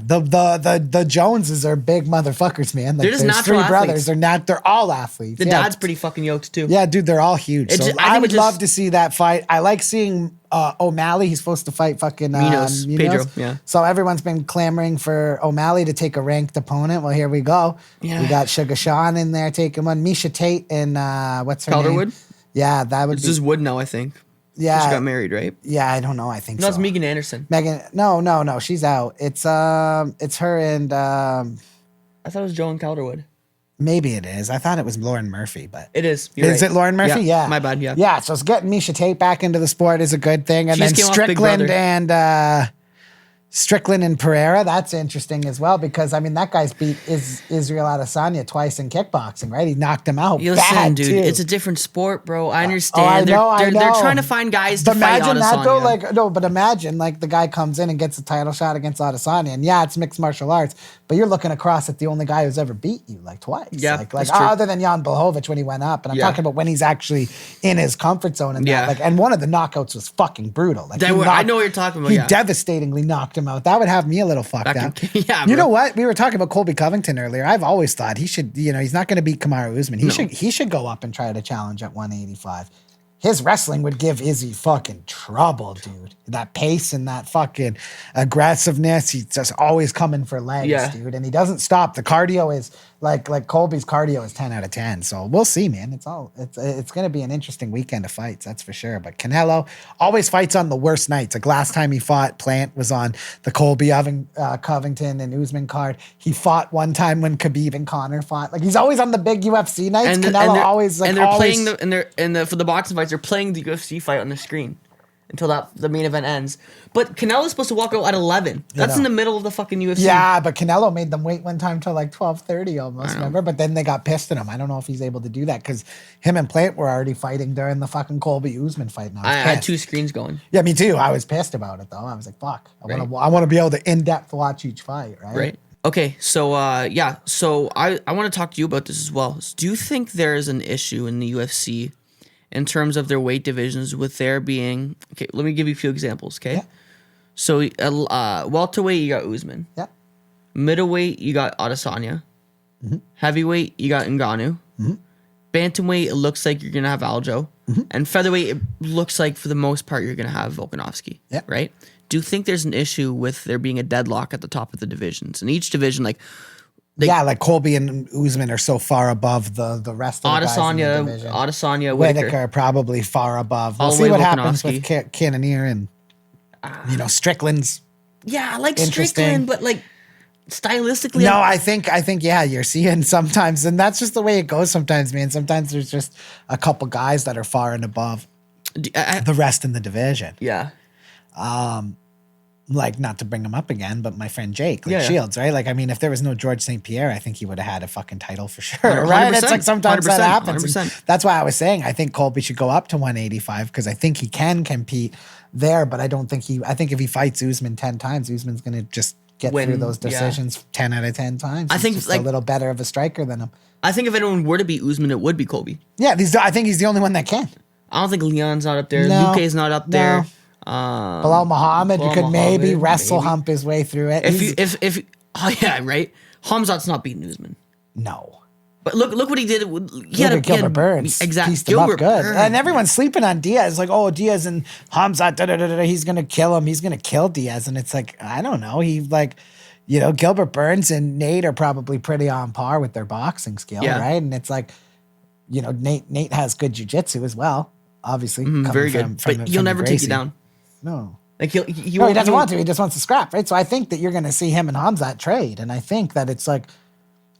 The Joneses are big motherfuckers, man. Like, They're just there's natural three brothers. athletes. They're all athletes. The yeah. dad's pretty fucking yoked too. Yeah, dude, they're all huge. It So just- I I think would it just- love to see that fight. I like seeing O'Malley. He's supposed to fight fucking Munoz, Pedro, yeah. So everyone's been clamoring for O'Malley to take a ranked opponent. Well, here we go. Yeah. We got Sugar Sean in there taking one. Misha Tate and what's her name? Calderwood? Yeah, that would It's be. just Wood now, I think. Yeah, She got married, right? yeah, I don't know. I think No, it's so. Megan Anderson. Megan, no, she's out. It's her and I thought it was Joan Calderwood. maybe it is. I thought it was Lauren Murphy, but It is. You're is right. it Lauren Murphy? Yeah. My bad. Yeah. Yeah, so it's getting Misha Tate back into the sport is a good thing, and She then just came off Big Strickland Brother. and Strickland and Pereira, that's interesting as well because, I mean, that guy's beat Israel Adesanya twice in kickboxing, right? He knocked him out. Listen, bad, dude, too. it's a different sport, bro. I understand. I know. They're trying to find guys to fight imagine that, Adesanya. though, but imagine, like, the guy comes in and gets a title shot against Adesanya, and yeah, it's mixed martial arts, but you're looking across at the only guy who's ever beat you, like, twice. Yeah, like that's true. other than Jan Blachowicz when he went up, and I'm talking about when he's actually in his comfort zone and that, like, and one of the knockouts was fucking brutal. Like, I know what you're talking about, He devastatingly knocked him out. That would have me a little fucked up. Yeah, you know what? We were talking about Colby Covington earlier. I've always thought he should, he's not going to beat Kamaru Usman. He should go up and try to challenge at 185. His wrestling would give Izzy fucking trouble, dude. That pace and that fucking aggressiveness. He's just always coming for legs, dude. And he doesn't stop. The cardio is like Colby's cardio is 10 out of 10. So we'll see, man. It's going to be an interesting weekend of fights, that's for sure. But Canelo always fights on the worst nights. Like last time he fought, Plant was on the Colby Covington and Usman card. He fought one time when Khabib and Conor fought. Like he's always on the big UFC nights. Canelo always like and they're playing for the boxing fights. They're playing the UFC fight on the screen until the main event ends. But Canelo's supposed to walk out at 11. That's in the middle of the fucking UFC. Yeah, but Canelo made them wait one time till like 12:30 almost, remember? But then they got pissed at him. I don't know if he's able to do that because him and Plant were already fighting during the fucking Colby Usman fight. I had two screens going. Yeah, me too. I was pissed about it though. I was like, fuck. I want to be able to in-depth watch each fight, right? Right. Okay, so so I want to talk to you about this as well. Do you think there is an issue in the UFC in terms of their weight divisions with there being, okay, let me give you a few examples, okay? Yeah. So welterweight, you got Usman. Yeah. Middleweight, you got Adesanya. Mm-hmm. Heavyweight, you got Ngannou. Mm-hmm. Bantamweight, it looks like you're going to have Aljo. Mm-hmm. And featherweight, it looks like for the most part you're going to have Volkanovski, right? Do you think there's an issue with there being a deadlock at the top of the divisions? In each division, like Colby and Usman are so far above the rest of the guys in the division. Adesanya, Whitaker probably far above. We'll see what happens with Cannonier and Strickland's. Yeah, I like Strickland, but like stylistically. No, I think you're seeing sometimes, and that's just the way it goes sometimes, man. Sometimes there's just a couple guys that are far and above the rest in the division. Yeah. Like, not to bring him up again, but my friend Jake, Shields, right? Like, I mean, if there was no George St. Pierre, I think he would have had a fucking title for sure, right? It's like sometimes that happens. 100%. That's why I was saying I think Colby should go up to 185 because I think he can compete there, but I think if he fights Usman 10 times, Usman's going to just get through those decisions 10 out of 10 times. I think he's just a little better of a striker than him. I think if anyone were to beat Usman, it would be Colby. Yeah, I think he's the only one that can. I don't think Leon's not up there. Luque's not up there. Bilal Muhammad, you could maybe hump his way through it. If right. Hamzat's not beating Usman. No. But look what he did. He had Gilbert Burns. Exactly. Pieced him up good. And everyone's sleeping on Diaz. Like, oh, Diaz and Hamzat, he's going to kill him. He's going to kill Diaz. And it's like, I don't know. Gilbert Burns and Nate are probably pretty on par with their boxing skill, right? And it's like, Nate has good jiu-jitsu as well, obviously. Very good. But he'll never take you down. No. Like he doesn't want to. He just wants to scrap, right? So I think that you're going to see him and Hamzat trade, and I think that it's like,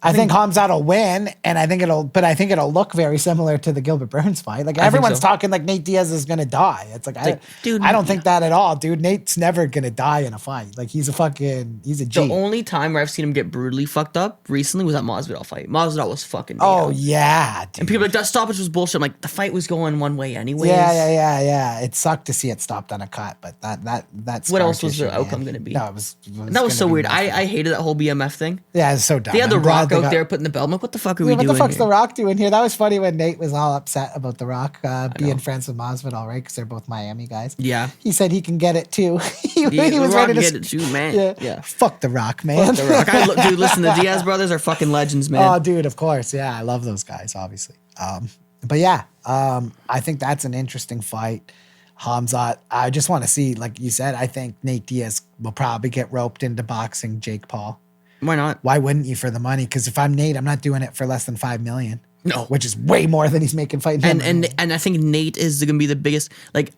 I think Hamzat will win, and I think it'll look very similar to the Gilbert Burns fight. Like everyone's talking like Nate Diaz is going to die. It's like I don't think that at all, dude. Nate's never going to die in a fight. Like he's a G. The only time where I've seen him get brutally fucked up recently was that Masvidal fight. Masvidal was fucking. Oh yeah, dude. And people are like that stoppage was bullshit. I'm like the fight was going one way anyways. Yeah. It sucked to see it stopped on a cut, but that's what else was the outcome going to be? No, it was so weird. I hated that whole BMF thing. Yeah, it's so dumb. They had the Rock out there putting the belt. I'm like, what the fuck are we doing? What the fuck's here? The Rock doing here? That was funny when Nate was all upset about the Rock being friends with Masvidal, right? Because they're both Miami guys. Yeah. He said he can get it too. he was ready to get it too, man. Yeah. Fuck the Rock, man. Fuck the Rock. Dude, listen, the Diaz brothers are fucking legends, man. Oh, dude, of course. Yeah, I love those guys, obviously. But yeah, I think that's an interesting fight. Hamzat, I just want to see, like you said, I think Nate Diaz will probably get roped into boxing Jake Paul. Why not? Why wouldn't you for the money? Because if I'm Nate, I'm not doing it for less than $5 million. No, which is way more than he's making fighting him. And I think Nate is going to be the biggest. Like,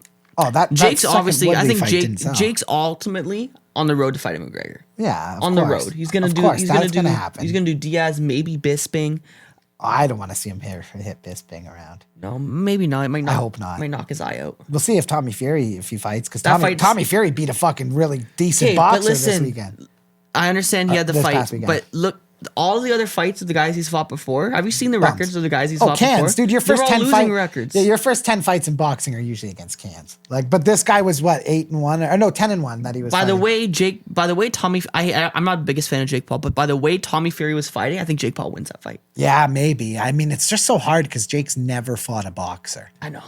Jake's obviously. I think Jake's ultimately on the road to fighting McGregor. Yeah, on the road. He's going to do. He's going to do Diaz, maybe Bisping. I don't want to see him hit Bisping around. No, maybe not. It might not. I hope not. Might knock his eye out. We'll see if Tommy Fury, if he fights, because That Tommy Fury beat a fucking really decent Okay, boxer but listen, this weekend. I understand he had the this fight, past weekend. but look, all the other fights of the guys he's fought before. Have you seen the Bums. records of the guys he's Oh, fought before? cans, dude! Your They're first all 10 losing fights, records. yeah, your first 10 fights in boxing are usually against cans. Like, but this guy was what 8-1 or no 10-1 that he was. By the fighting. way, Tommy, I'm not the biggest fan of Jake Paul, but by the way Tommy Fury was fighting, I think Jake Paul wins that fight. Yeah, maybe. I mean, it's just so hard because Jake's never fought a boxer. I know.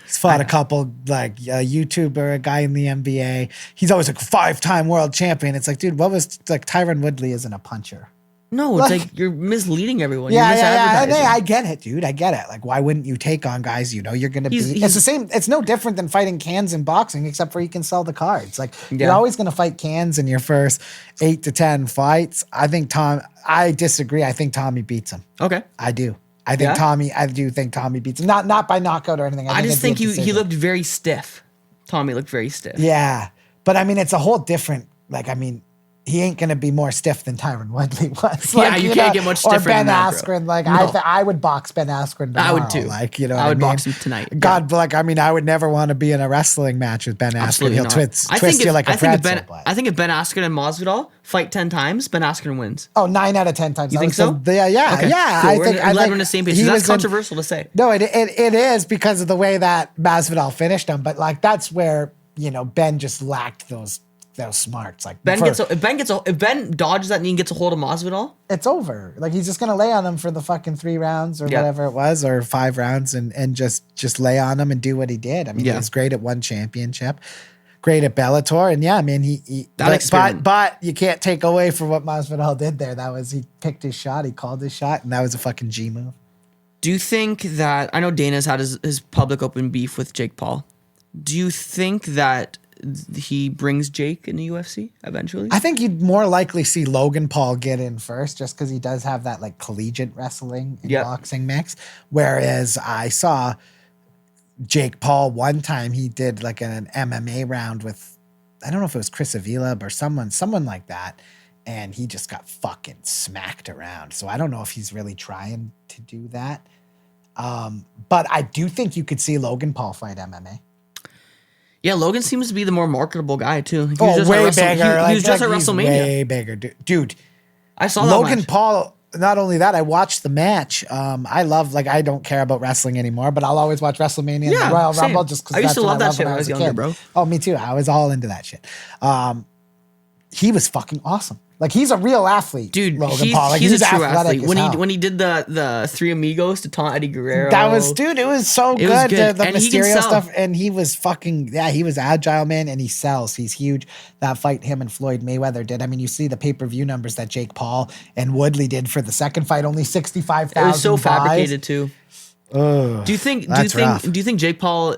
He's fought a couple, like a YouTuber, a guy in the NBA. He's always like 5-time world champion. It's like, dude, what was like Tyron Woodley isn't a puncher. No, it's like you're misleading everyone. Yeah, you're yeah. misadvertising. I get it, dude. I get it. Like, why wouldn't you take on guys you know you're going to beat? It's the same. It's no different than fighting cans in boxing, except for you can sell the cards. Like, you're always going to fight cans in your first 8 to 10 fights. I disagree. I think Tommy beats him. Okay. I do. I do think Tommy beats him. Not by knockout or anything. I just think he looked very stiff. Tommy looked very stiff. Yeah. But I mean, it's a whole different, like, I mean, he ain't going to be more stiff than Tyron Woodley was. Yeah, Like, you can't get much stiffer Or Ben than that, Askren. bro. Like, No. I would box Ben Askren tomorrow. I would too. Like, you know I would mean? box him tonight. God, like, I mean, I would never want to be in a wrestling match with Ben Askren. Absolutely He'll not. twist you like a pretzel. I think if Ben Askren and Masvidal fight 10 times, Ben Askren wins. Oh, 9 out of 10 times. You think so? Yeah. Okay, Yeah. cool. I We're think glad we're on the same page. That's controversial to say. No, it is because of the way that Masvidal finished him. But like, that's where, you know, Ben just lacked those smarts. Like If Ben dodges that knee and gets a hold of Masvidal, it's over. Like, he's just gonna lay on him for the fucking 3 rounds or whatever it was, or 5 rounds, and just lay on him and do what he did. I mean, he was great at one championship, great at Bellator, and yeah, I mean, but you can't take away from what Masvidal did there. That was, he picked his shot, he called his shot, and that was a fucking G move. do you think that, I know Dana's had his public open beef with Jake Paul. Do you think that he brings Jake in the UFC eventually? I think you'd more likely see Logan Paul get in first, just because he does have that like collegiate wrestling and boxing mix. Whereas I saw Jake Paul one time, he did like an MMA round with, I don't know if it was Chris Avila or someone like that, and he just got fucking smacked around. So I don't know if he's really trying to do that. But I do think you could see Logan Paul fight MMA. Yeah, Logan seems to be the more marketable guy too. Way bigger. He was just at he's WrestleMania. Way bigger, dude. I saw that Logan match. Paul. Not only that, I watched the match. I love, like, I don't care about wrestling anymore, but I'll always watch WrestleMania and the Royal same. Rumble just because I used to love that shit when I was younger, kid. bro. Oh, me too. I was all into that shit. He was fucking awesome. Like, he's a real athlete, Dude, Logan Paul. Like, he's a true athletic athlete. as When he did the Three Amigos to taunt Eddie Guerrero, that was, dude, it was so It was good. good. The And he can Mysterio sell. stuff, and he was fucking, he was agile, man, and he sells. He's huge. That fight him and Floyd Mayweather did. I mean, you see the pay-per-view numbers that Jake Paul and Woodley did for the second fight, only 65,000 it was so buys. fabricated too. Ugh, Do you think rough. Jake Paul,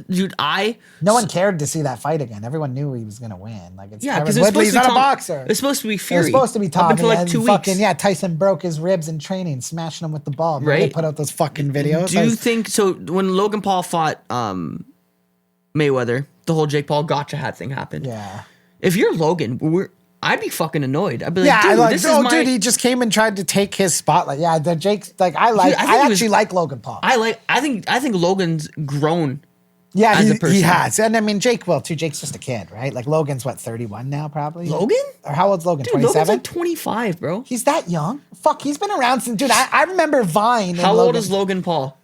dude? No one cared to see that fight again. Everyone knew he was going to win. Like, it's Yeah, because Tyron Woodley. He's not a boxer. It was supposed to be It Fury. was supposed to be Tommy. Up until like and 2 fucking, weeks. yeah, Tyson broke his ribs in training, smashing him with the ball. Remember Right. They put out those fucking videos. Do you think so? When Logan Paul fought Mayweather, the whole Jake Paul gotcha hat thing happened. Yeah. If you're Logan, I'd be fucking annoyed. I'd be like, Yeah, dude, like, this is my. dude, he just came and tried to take his spotlight. Yeah, the Jake's like, I actually like Logan Paul. I think Logan's grown. Yeah, as a person. he has. And I mean, Jake will too. Jake's just a kid, right? Like, Logan's what, 31 now, probably? Logan? Or how old's Logan? Dude, Logan's 27? like 25, bro. He's that young? Fuck, he's been around since, dude, I remember Vine. How old is Logan Paul?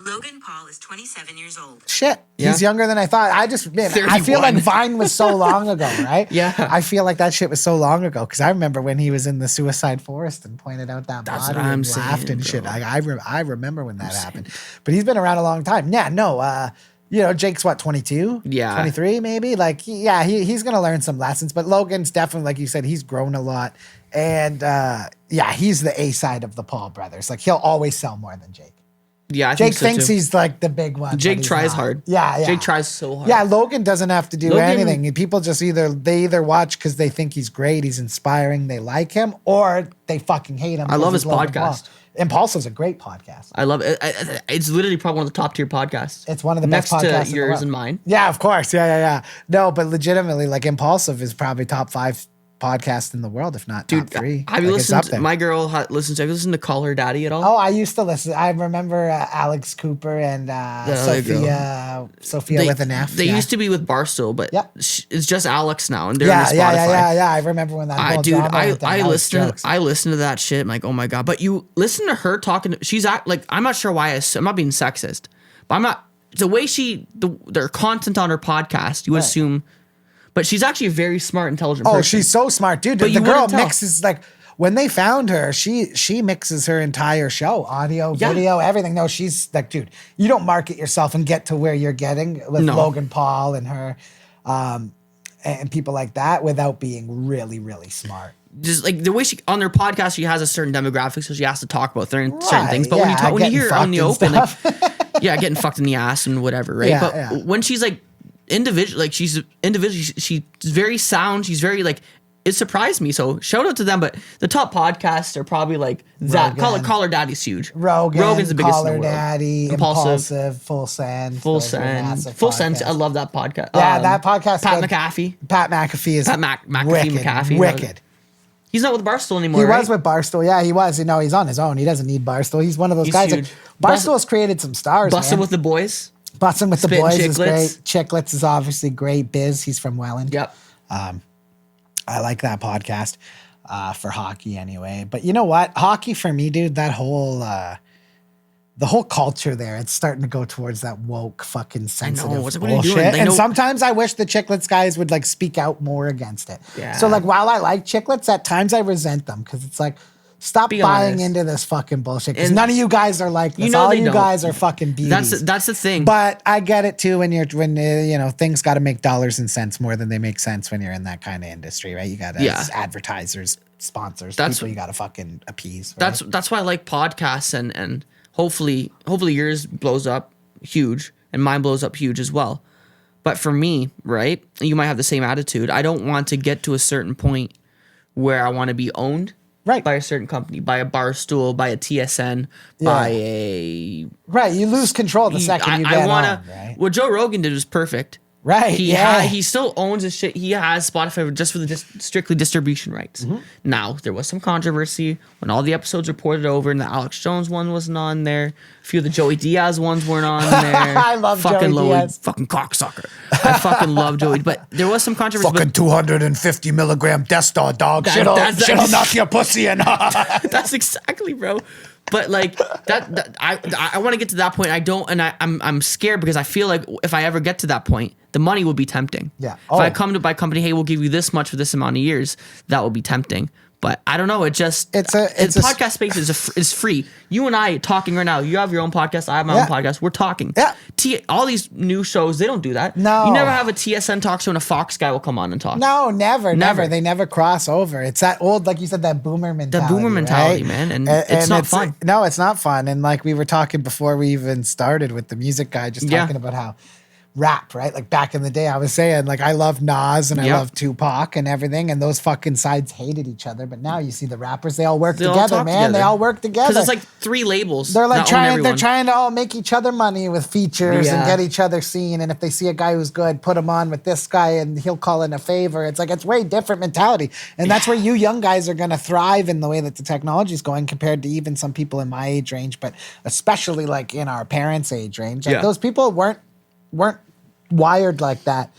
Logan Paul is 27 years old. Shit, Yeah. he's younger than I thought. I feel 31. like Vine was so long ago, right? Yeah. I feel like that shit was so long ago because I remember when he was in the Suicide Forest and pointed out that That's body what I'm and saying, laughed and bro. shit. I remember when that happened. But he's been around a long time. Yeah, no, you know, Jake's what, 22? Yeah. 23 maybe? Like, he's going to learn some lessons. But Logan's definitely, like you said, he's grown a lot. And he's the A side of the Paul brothers. Like, he'll always sell more than Jake. Yeah, I Jake think so thinks too. he's like the big one. Jake but he's tries not. hard. Yeah. Jake tries so hard. Yeah, Logan doesn't have to do Logan- anything. People just either watch because they think he's great, he's inspiring, they like him, or they fucking hate him. I love 'cause his he's Logan Paul. podcast. Impulsive's a great podcast. I love it. It's literally probably one of the top tier podcasts. It's one of the best podcasts next in to the yours world. and mine. Yeah, of course. Yeah. No, but legitimately, like, Impulsive is probably top 5 podcast in the world, if not Dude, top 3. have you Like, it's up listened? there. My girl listens. Have you listened to Call Her Daddy at all? Oh, I used to listen. I remember Alex Cooper and other Sophia with an F. They used to be with Barstool, but Yep. it's just Alex now, and they're Yeah, on Spotify. yeah. I remember when that whole drama went down. I That was listen jokes. I listen to that shit. I'm like, oh my god! But you listen to her talking. She's like, I'm not sure why. I'm not being sexist, but I'm not. The way their content on her podcast, you would assume, but she's actually a very smart, intelligent person. Oh, she's so smart, dude. But The you girl wouldn't tell. mixes like when they found her, she mixes her entire show, audio, Yeah. video, everything. No, she's like, dude, you don't market yourself and get to where you're getting with No. Logan Paul and her, and people like that without being really, really smart. Just like the way she on their podcast, she has a certain demographic, so she has to talk about certain things. But yeah, when you hear her on the getting open, fucked like, and stuff. yeah, getting fucked in the ass and whatever, right? Yeah, but yeah. when she's like individual, like she's individual, she's very sound. She's very like, it surprised me. So shout out to them. But the top podcasts are probably like that. Rogan. Call Her Daddy's huge. Rogan's the biggest Call in Her the world. Daddy, Impulsive, Full Send. Full Those are Send. massive Full Send. podcasts. I love that podcast. Yeah, that podcast. Pat good. McAfee. Pat McAfee is McAfee, wicked, McAfee. wicked. He's not with Barstool anymore. He right? was with Barstool. Yeah, he was. You know, he's on his own. He doesn't need Barstool. He's one of those He's guys. huge. Like, Barstool's created some stars, Bustin' man. with the Boys. Bustin' with the Spittin' Boys is Chicklets. great. Chicklets is obviously great. Biz, he's from Welland. Yep. I like that podcast for hockey anyway. But you know what? Hockey for me, dude, that whole the whole culture there, it's starting to go towards that woke fucking sensitive What are you bullshit. doing? They And know- sometimes I wish the Chicklets guys would like speak out more against it. Yeah. So like while I like Chicklets, at times I resent them because it's like, stop Be buying honest. into this fucking bullshit. Because And none of you guys are like this. you know All they you don't. guys are fucking beauties. That's the thing. But I get it too when you know, things got to make dollars and cents more than they make sense when you're in that kind of industry, right? You got advertisers, sponsors, people you got to fucking appease. Right? That's why I like podcasts and hopefully yours blows up huge and mine blows up huge as well. But for me, right, you might have the same attitude. I don't want to get to a certain point where I want to be owned Right. by a certain company, by a Barstool, by a TSN, by a Right, you lose control the second you get on, right? What Joe Rogan did was perfect. Right, He still owns his shit. He has Spotify just for the strictly distribution rights. Mm-hmm. Now, there was some controversy when all the episodes reported over and the Alex Jones one wasn't on there. A few of the Joey Diaz ones weren't on there. I love fucking Joey Diaz. Fucking cocksucker. I fucking love Joey. But there was some controversy. Fucking 250 milligram Death Star, dog. Shit'll knock your pussy in. That's exactly, bro. But like that I want to get to that point. I don't, and I'm scared because I feel like if I ever get to that point, the money will be tempting. Yeah. If I come to my company, hey, we'll give you this much for this amount of years, that will be tempting. But I don't know. It just It's podcast space is free. You and I talking right now. You have your own podcast. I have my own podcast. We're talking. Yeah. All these new shows, they don't do that. No. You never have a TSN talk show and a Fox guy will come on and talk. No, never. Never. They never cross over. It's that old, like you said, that boomer mentality. Right? Man. And it's not fun. No, it's not fun. And like we were talking before we even started with the music guy, just talking about how rap, right? Like back in the day, I was saying, like, I love Nas and I love Tupac and everything, and those fucking sides hated each other. But now you see the rappers, they all work together, man. They all work together. Because it's like three labels. They're like they're trying to all make each other money with features and get each other seen. And if they see a guy who's good, put him on with this guy and he'll call in a favor. It's like, it's way different mentality. And that's where you young guys are going to thrive in the way that the technology is going compared to even some people in my age range, but especially like in our parents' age range. Like those people weren't wired like that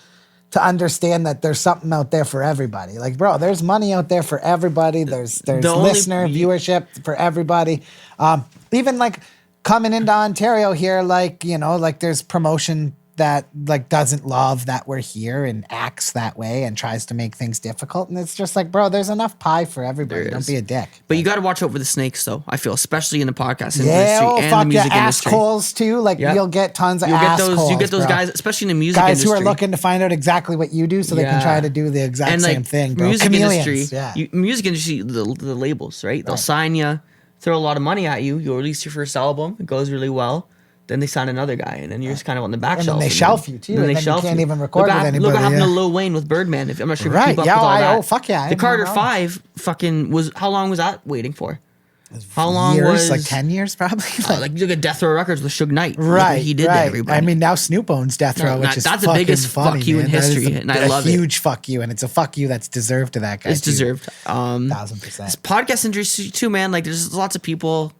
to understand that there's something out there for everybody. Like, bro, there's money out there for everybody. There's listener viewership for everybody. Even like coming into Ontario here, like, you know, like there's promotion that like doesn't love that we're here and acts that way and tries to make things difficult. And it's just like, bro, there's enough pie for everybody. Don't be a dick. But you got to watch out for the snakes, though. I feel, especially in the podcast industry and the fuck music yeah, industry. assholes too. Like you'll get tons of assholes. You get those bro. guys, especially in the music guys industry. who are looking to find out exactly what you do so they can try to do the exact and same thing, bro. Music Chameleons. industry, music industry, the labels, right? They'll sign you, throw a lot of money at you. You'll release your first album. It goes really well. Then they sign another guy, and then you're just kind of on the back And shelf. then they shelf you, too, And then and they then you shelf can't you. even record with anybody, Look what happened yeah. to Lil Wayne with Birdman. I'm not sure if Right, you keep up yeah, with all that. fuck yeah, I The Carter know. 5 fucking was, how long was that waiting for? How long years, was like 10 years probably? like you look at Death Row Records with Suge Knight. Look what Right, he did right. to everybody. I mean, now Snoop owns Death Row, which is that's the fucking biggest funny, fuck you in man. That is history, and I love it. A huge fuck you, and it's a fuck you that's deserved to that guy. It's too. deserved. 1000%. This podcast industry too, man. Like there's lots of people,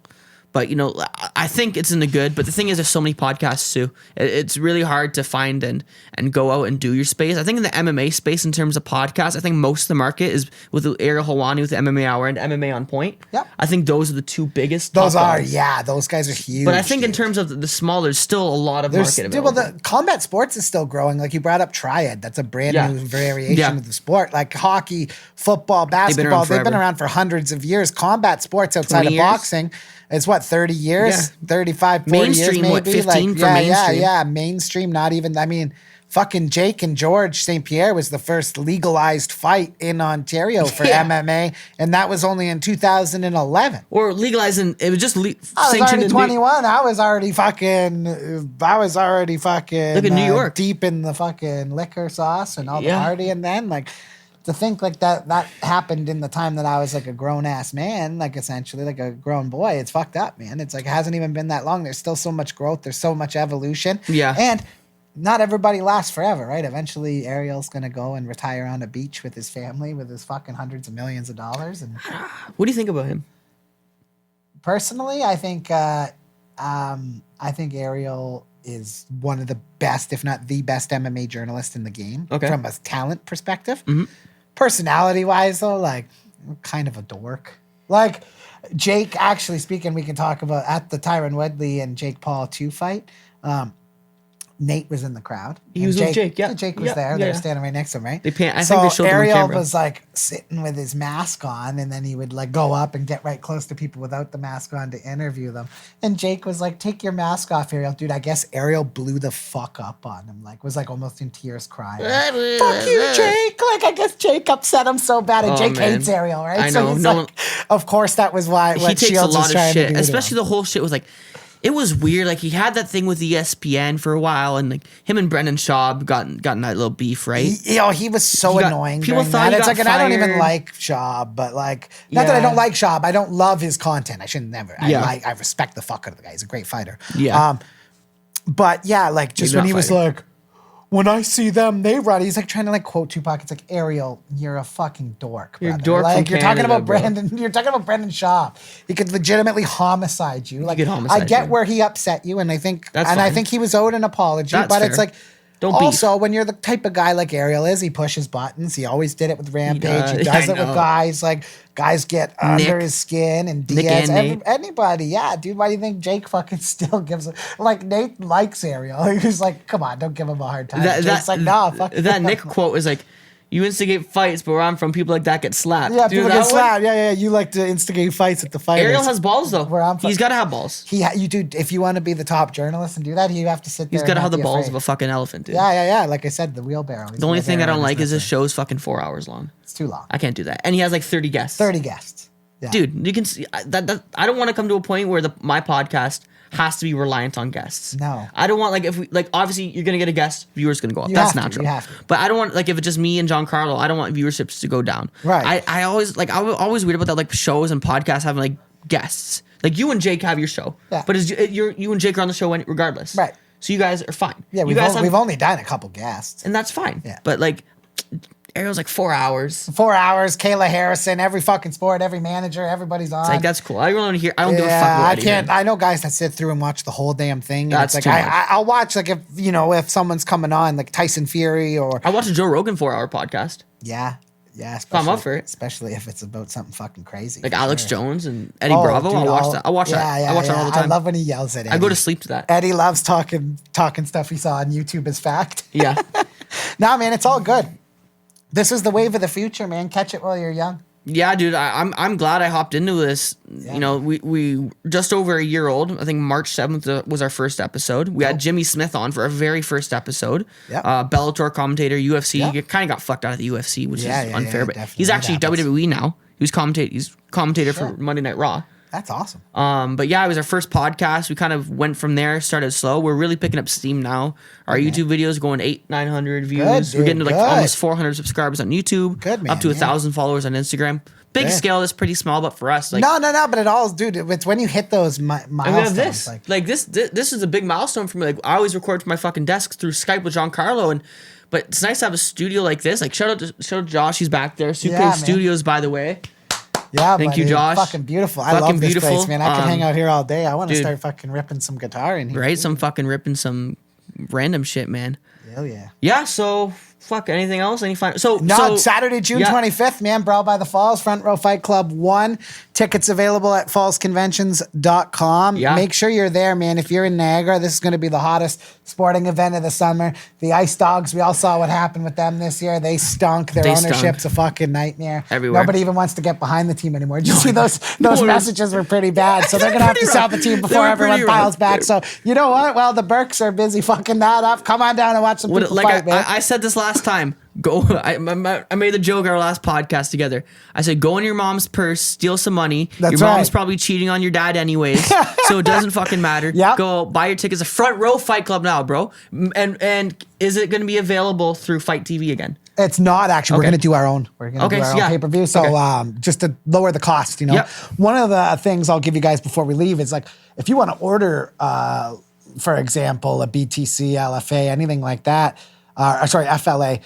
but you know, I think it's in the good. But the thing is, there's so many podcasts too. It's really hard to find and go out and do your space. I think in the MMA space, in terms of podcasts, I think most of the market is with Ariel Helwani with the MMA Hour and MMA On Point. Yep. I think those are the two biggest. Those top are, dogs. yeah, those guys are huge. But I think in dude. terms of the small, there's still a lot of market Well, available. the combat sports is still growing. Like you brought up Triad. That's a brand Yeah. new variation Yeah. of the sport. Like hockey, football, basketball. They've been forever. around for hundreds of years. Combat sports outside 20 of years? boxing, it's what, 30 years? Yeah. 35, 40 Mainstream, years what, maybe? 15 like, for yeah, mainstream? Yeah, mainstream, not even, I mean, fucking Jake and George St. Pierre was the first legalized fight in Ontario for Yeah. MMA, and that was only in 2011. or legalizing, it was just I was sanctioned already in 21. I was already fucking. Look at New York. deep in the fucking liquor sauce and all the Yeah. partying. Then, like, to think like that happened in the time that I was like a grown ass man, like essentially like a grown boy. It's fucked up, man. It's like it hasn't even been that long. There's still so much growth. There's so much evolution. Yeah. and not everybody lasts forever, right? Eventually, Ariel's gonna go and retire on a beach with his family, with his fucking hundreds of millions of dollars, and. What do you think about him? Personally, I think Ariel is one of the best, if not the best, MMA journalist in the game. Okay. From a talent perspective. Mm-hmm. Personality wise, though, like kind of a dork. Like Jake, actually speaking, we can talk about at the Tyron Woodley and Jake Paul 2 fight. Nate was in the crowd. He And was with Jake, yeah. Jake was Yeah, there. yeah, They were yeah. standing right next to him, right? I think they showed him on Ariel camera. was like sitting with his mask on, and then he would like go up and get right close to people without the mask on to interview them. And Jake was like, "Take your mask off, Ariel." Dude, I guess Ariel blew the fuck up on him. Like, was like almost in tears crying. Fuck you, Jake. Like, I guess Jake upset him so bad, and Oh, Jake man. hates Ariel, right? I so know. he's No like, one- of course, that was why He what takes Shields a was lot of trying to shit, do to especially him. the whole shit was like, it was weird. Like he had that thing with ESPN for a while, and like him and Brendan Schaub got in that little beef, right? He was so He got- annoying. people During thought that. he It's got like, and I don't even fired. like Schaub, but like, not that I Yeah. don't like Schaub. I don't love his content. I should never. Yeah. I respect the fuck out of the guy. He's a great fighter. Yeah. But yeah, like just He's when not he was fighting. like, when I see them, they run. He's like trying to like quote Tupac. It's like, Ariel, you're a fucking dork. You're a brother. dork from Like you're talking Canada, about bro. Brendan. You're talking about Brendan Schaub. He could legitimately homicide you. Like could homicide I get you. where he upset you, and I think That's I fine. think he was owed an apology. That's but it's fair. like. Don't beef. Also, when you're the type of guy like Ariel is, he pushes buttons. He always did it with Rampage. He does. does I it with know. guys. Like guys get under Nick. his skin and Nick Diaz. and Nate. Anybody, yeah, dude. Why do you think Jake fucking still gives it? Like Nate likes Ariel. He's like, come on, don't give him a hard time. Jake's like, nah, fuck that him." Nick quote was like, "You instigate fights, but where I'm from, people like that get slapped." Yeah, Dude, people that get one- slapped. Yeah. You like to instigate fights at the fight. Ariel has balls though. Where I'm from- He's got to have balls. You do. If you want to be the top journalist and do that, you have to sit there. He's got to and have not the be balls afraid. of a fucking elephant, dude. Yeah. Like I said, the wheelbarrow. The only thing I don't like is this show's fucking 4 hours long. It's too long. I can't do that. And he has like 30 guests. 30 guests. Yeah. Dude, you can see that I don't want to come to a point where my podcast has to be reliant on guests. No. I don't want like if we like obviously you're gonna get a guest, viewers gonna go up. You That's have to, natural. you have to. But I don't want like if it's just me and John Carlo, I don't want viewerships to go down. Right. I always like I'm always weird about that like shows and podcasts having like guests. Like you and Jake have your show. Yeah. But you and Jake are on the show regardless. Right. So you guys are fine. Yeah, you we've, guys only, we've only done a couple guests. and that's fine. Yeah. But like Ariel's like 4 hours. 4 hours, Kayla Harrison, every fucking sport, every manager, everybody's on. It's like that's cool. I don't want to hear. I don't give a fuck. About I Eddie, can't. man. I know guys that sit through and watch the whole damn thing. And That's it's too like much. I'll watch like if someone's coming on like Tyson Fury or I watched a Joe Rogan 4-hour podcast. yeah. I'm Especially, up for it. especially if it's about something fucking crazy. Like for Alex sure. Jones and Eddie Oh, Bravo. dude, I watch that. I watch that. Yeah, I watch that all the time. I love when he yells at Eddie. I go to sleep to that. Eddie loves talking stuff he saw on YouTube as fact. Yeah. Nah, man, it's all good. This is the wave of the future, man. Catch it while you're young. Yeah, dude. I'm glad I hopped into this. Yeah. You know, we just over a year old. I think March 7th was our first episode. We had Jimmy Smith on for our very first episode. Yeah. Bellator commentator, UFC. Yeah. He kind of got fucked out of the UFC, which Yeah, is yeah, unfair. yeah, But definitely. he's It actually happens. WWE now. He's commentator Sure. for Monday Night Raw. That's awesome. But yeah, it was our first podcast. We kind of went from there, started slow. We're really picking up steam now. Our YouTube videos going 800-900 views. Good, We're getting to dude, like good. almost 400 subscribers on YouTube. Good, man, Up to yeah. 1,000 followers on Instagram. big scale is pretty small, but for us, like no, but it all, dude. It's when you hit those milestones. and we have this. Like this is a big milestone for me. Like I always record from my fucking desk through Skype with Giancarlo, but it's nice to have a studio like this. Like shout out to Josh, he's back there. Suitcase Studios, by the way. Yeah, thank you, Josh. Fucking beautiful. I love this place, man. I can hang out here all day. I want to start fucking ripping some guitar in here. Right, some fucking ripping some random shit, man. Hell yeah. Yeah, so fuck, anything else? Any final? So Saturday, June 25th, man. Brawl by the Falls, Front Row Fight Club 1. Tickets available at fallsconventions.com. Yeah. Make sure you're there, man. If you're in Niagara, this is going to be the hottest sporting event of the summer. The Ice Dogs, we all saw what happened with them this year. They stunk. Their ownership's a fucking nightmare. Everywhere. Nobody even wants to get behind the team anymore. Did you see those messages were pretty bad. So they're going to have to sell the team before everyone piles back. So you know what? Well, the Burks are busy fucking that up. Come on down and watch some people fight, man. I said this last time. I made the joke our last podcast together. I said, go in your mom's purse, steal some money. That's your mom's right. probably cheating on your dad anyways, so it doesn't fucking matter. Yep. Go buy your tickets. A Front Row Fight Club now, bro. And is it going to be available through Fight TV again? It's not actually. We're going to do our own. We're going to do our own pay-per-view. So just to lower the cost, you know. Yep. One of the things I'll give you guys before we leave is like, if you want to order, for example, a BTC, LFA, anything like that, FLA,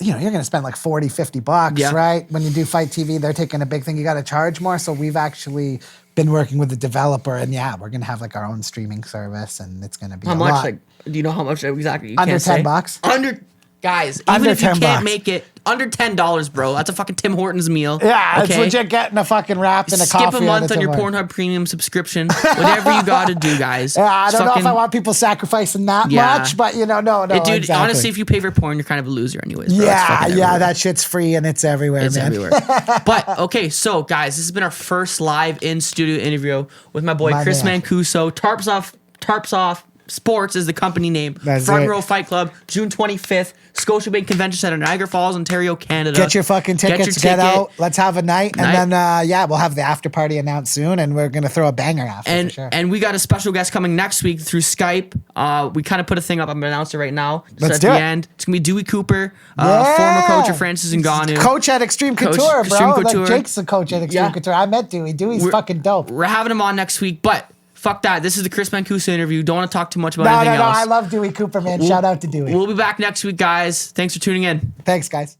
you know, you're going to spend like $40, $50, right? When you do Fight TV, they're taking a big thing. You got to charge more. So we've actually been working with the developer, and we're going to have like our own streaming service, and it's going to be how a much? lot. Like, do you know how much exactly? You Under can't say. $10. Guys, Under even if you $10. can't make it, under $10, bro. That's a fucking Tim Hortons meal. Yeah, okay? it's legit getting a fucking wrap and a coffee. Skip a month on your Pornhub premium subscription. Whatever you got to do, guys. Yeah, I don't know if I want people sacrificing that much, but you know, no, dude. exactly. Honestly, if you pay for porn, you're kind of a loser, anyways. Bro. Yeah, that shit's free and it's everywhere, it's man. Everywhere. But okay, so guys, this has been our first live in studio interview with my boy Chris Mancuso. Tarps Off Sports is the company name. That's Front it. Row Fight Club, June 25th, Scotiabank Convention Centre, Niagara Falls, Ontario, Canada. Get your fucking tickets, get out. Let's have a night. And then, we'll have the after party announced soon, and we're going to throw a banger after for sure. And we got a special guest coming next week through Skype. We kind of put a thing up. I'm going to announce it right now. Let's at do the it. end. It's going to be Dewey Cooper, former coach of Francis Ngannou. Coach at Extreme Couture, Extreme bro. Couture. Like Jake's the coach at Extreme Couture. I met Dewey. Dewey's fucking dope. We're having him on next week, but fuck that. This is the Chris Mancuso interview. Don't want to talk too much about anything else. I love Dewey Cooper, man. Shout out to Dewey. We'll be back next week, guys. Thanks for tuning in. Thanks, guys.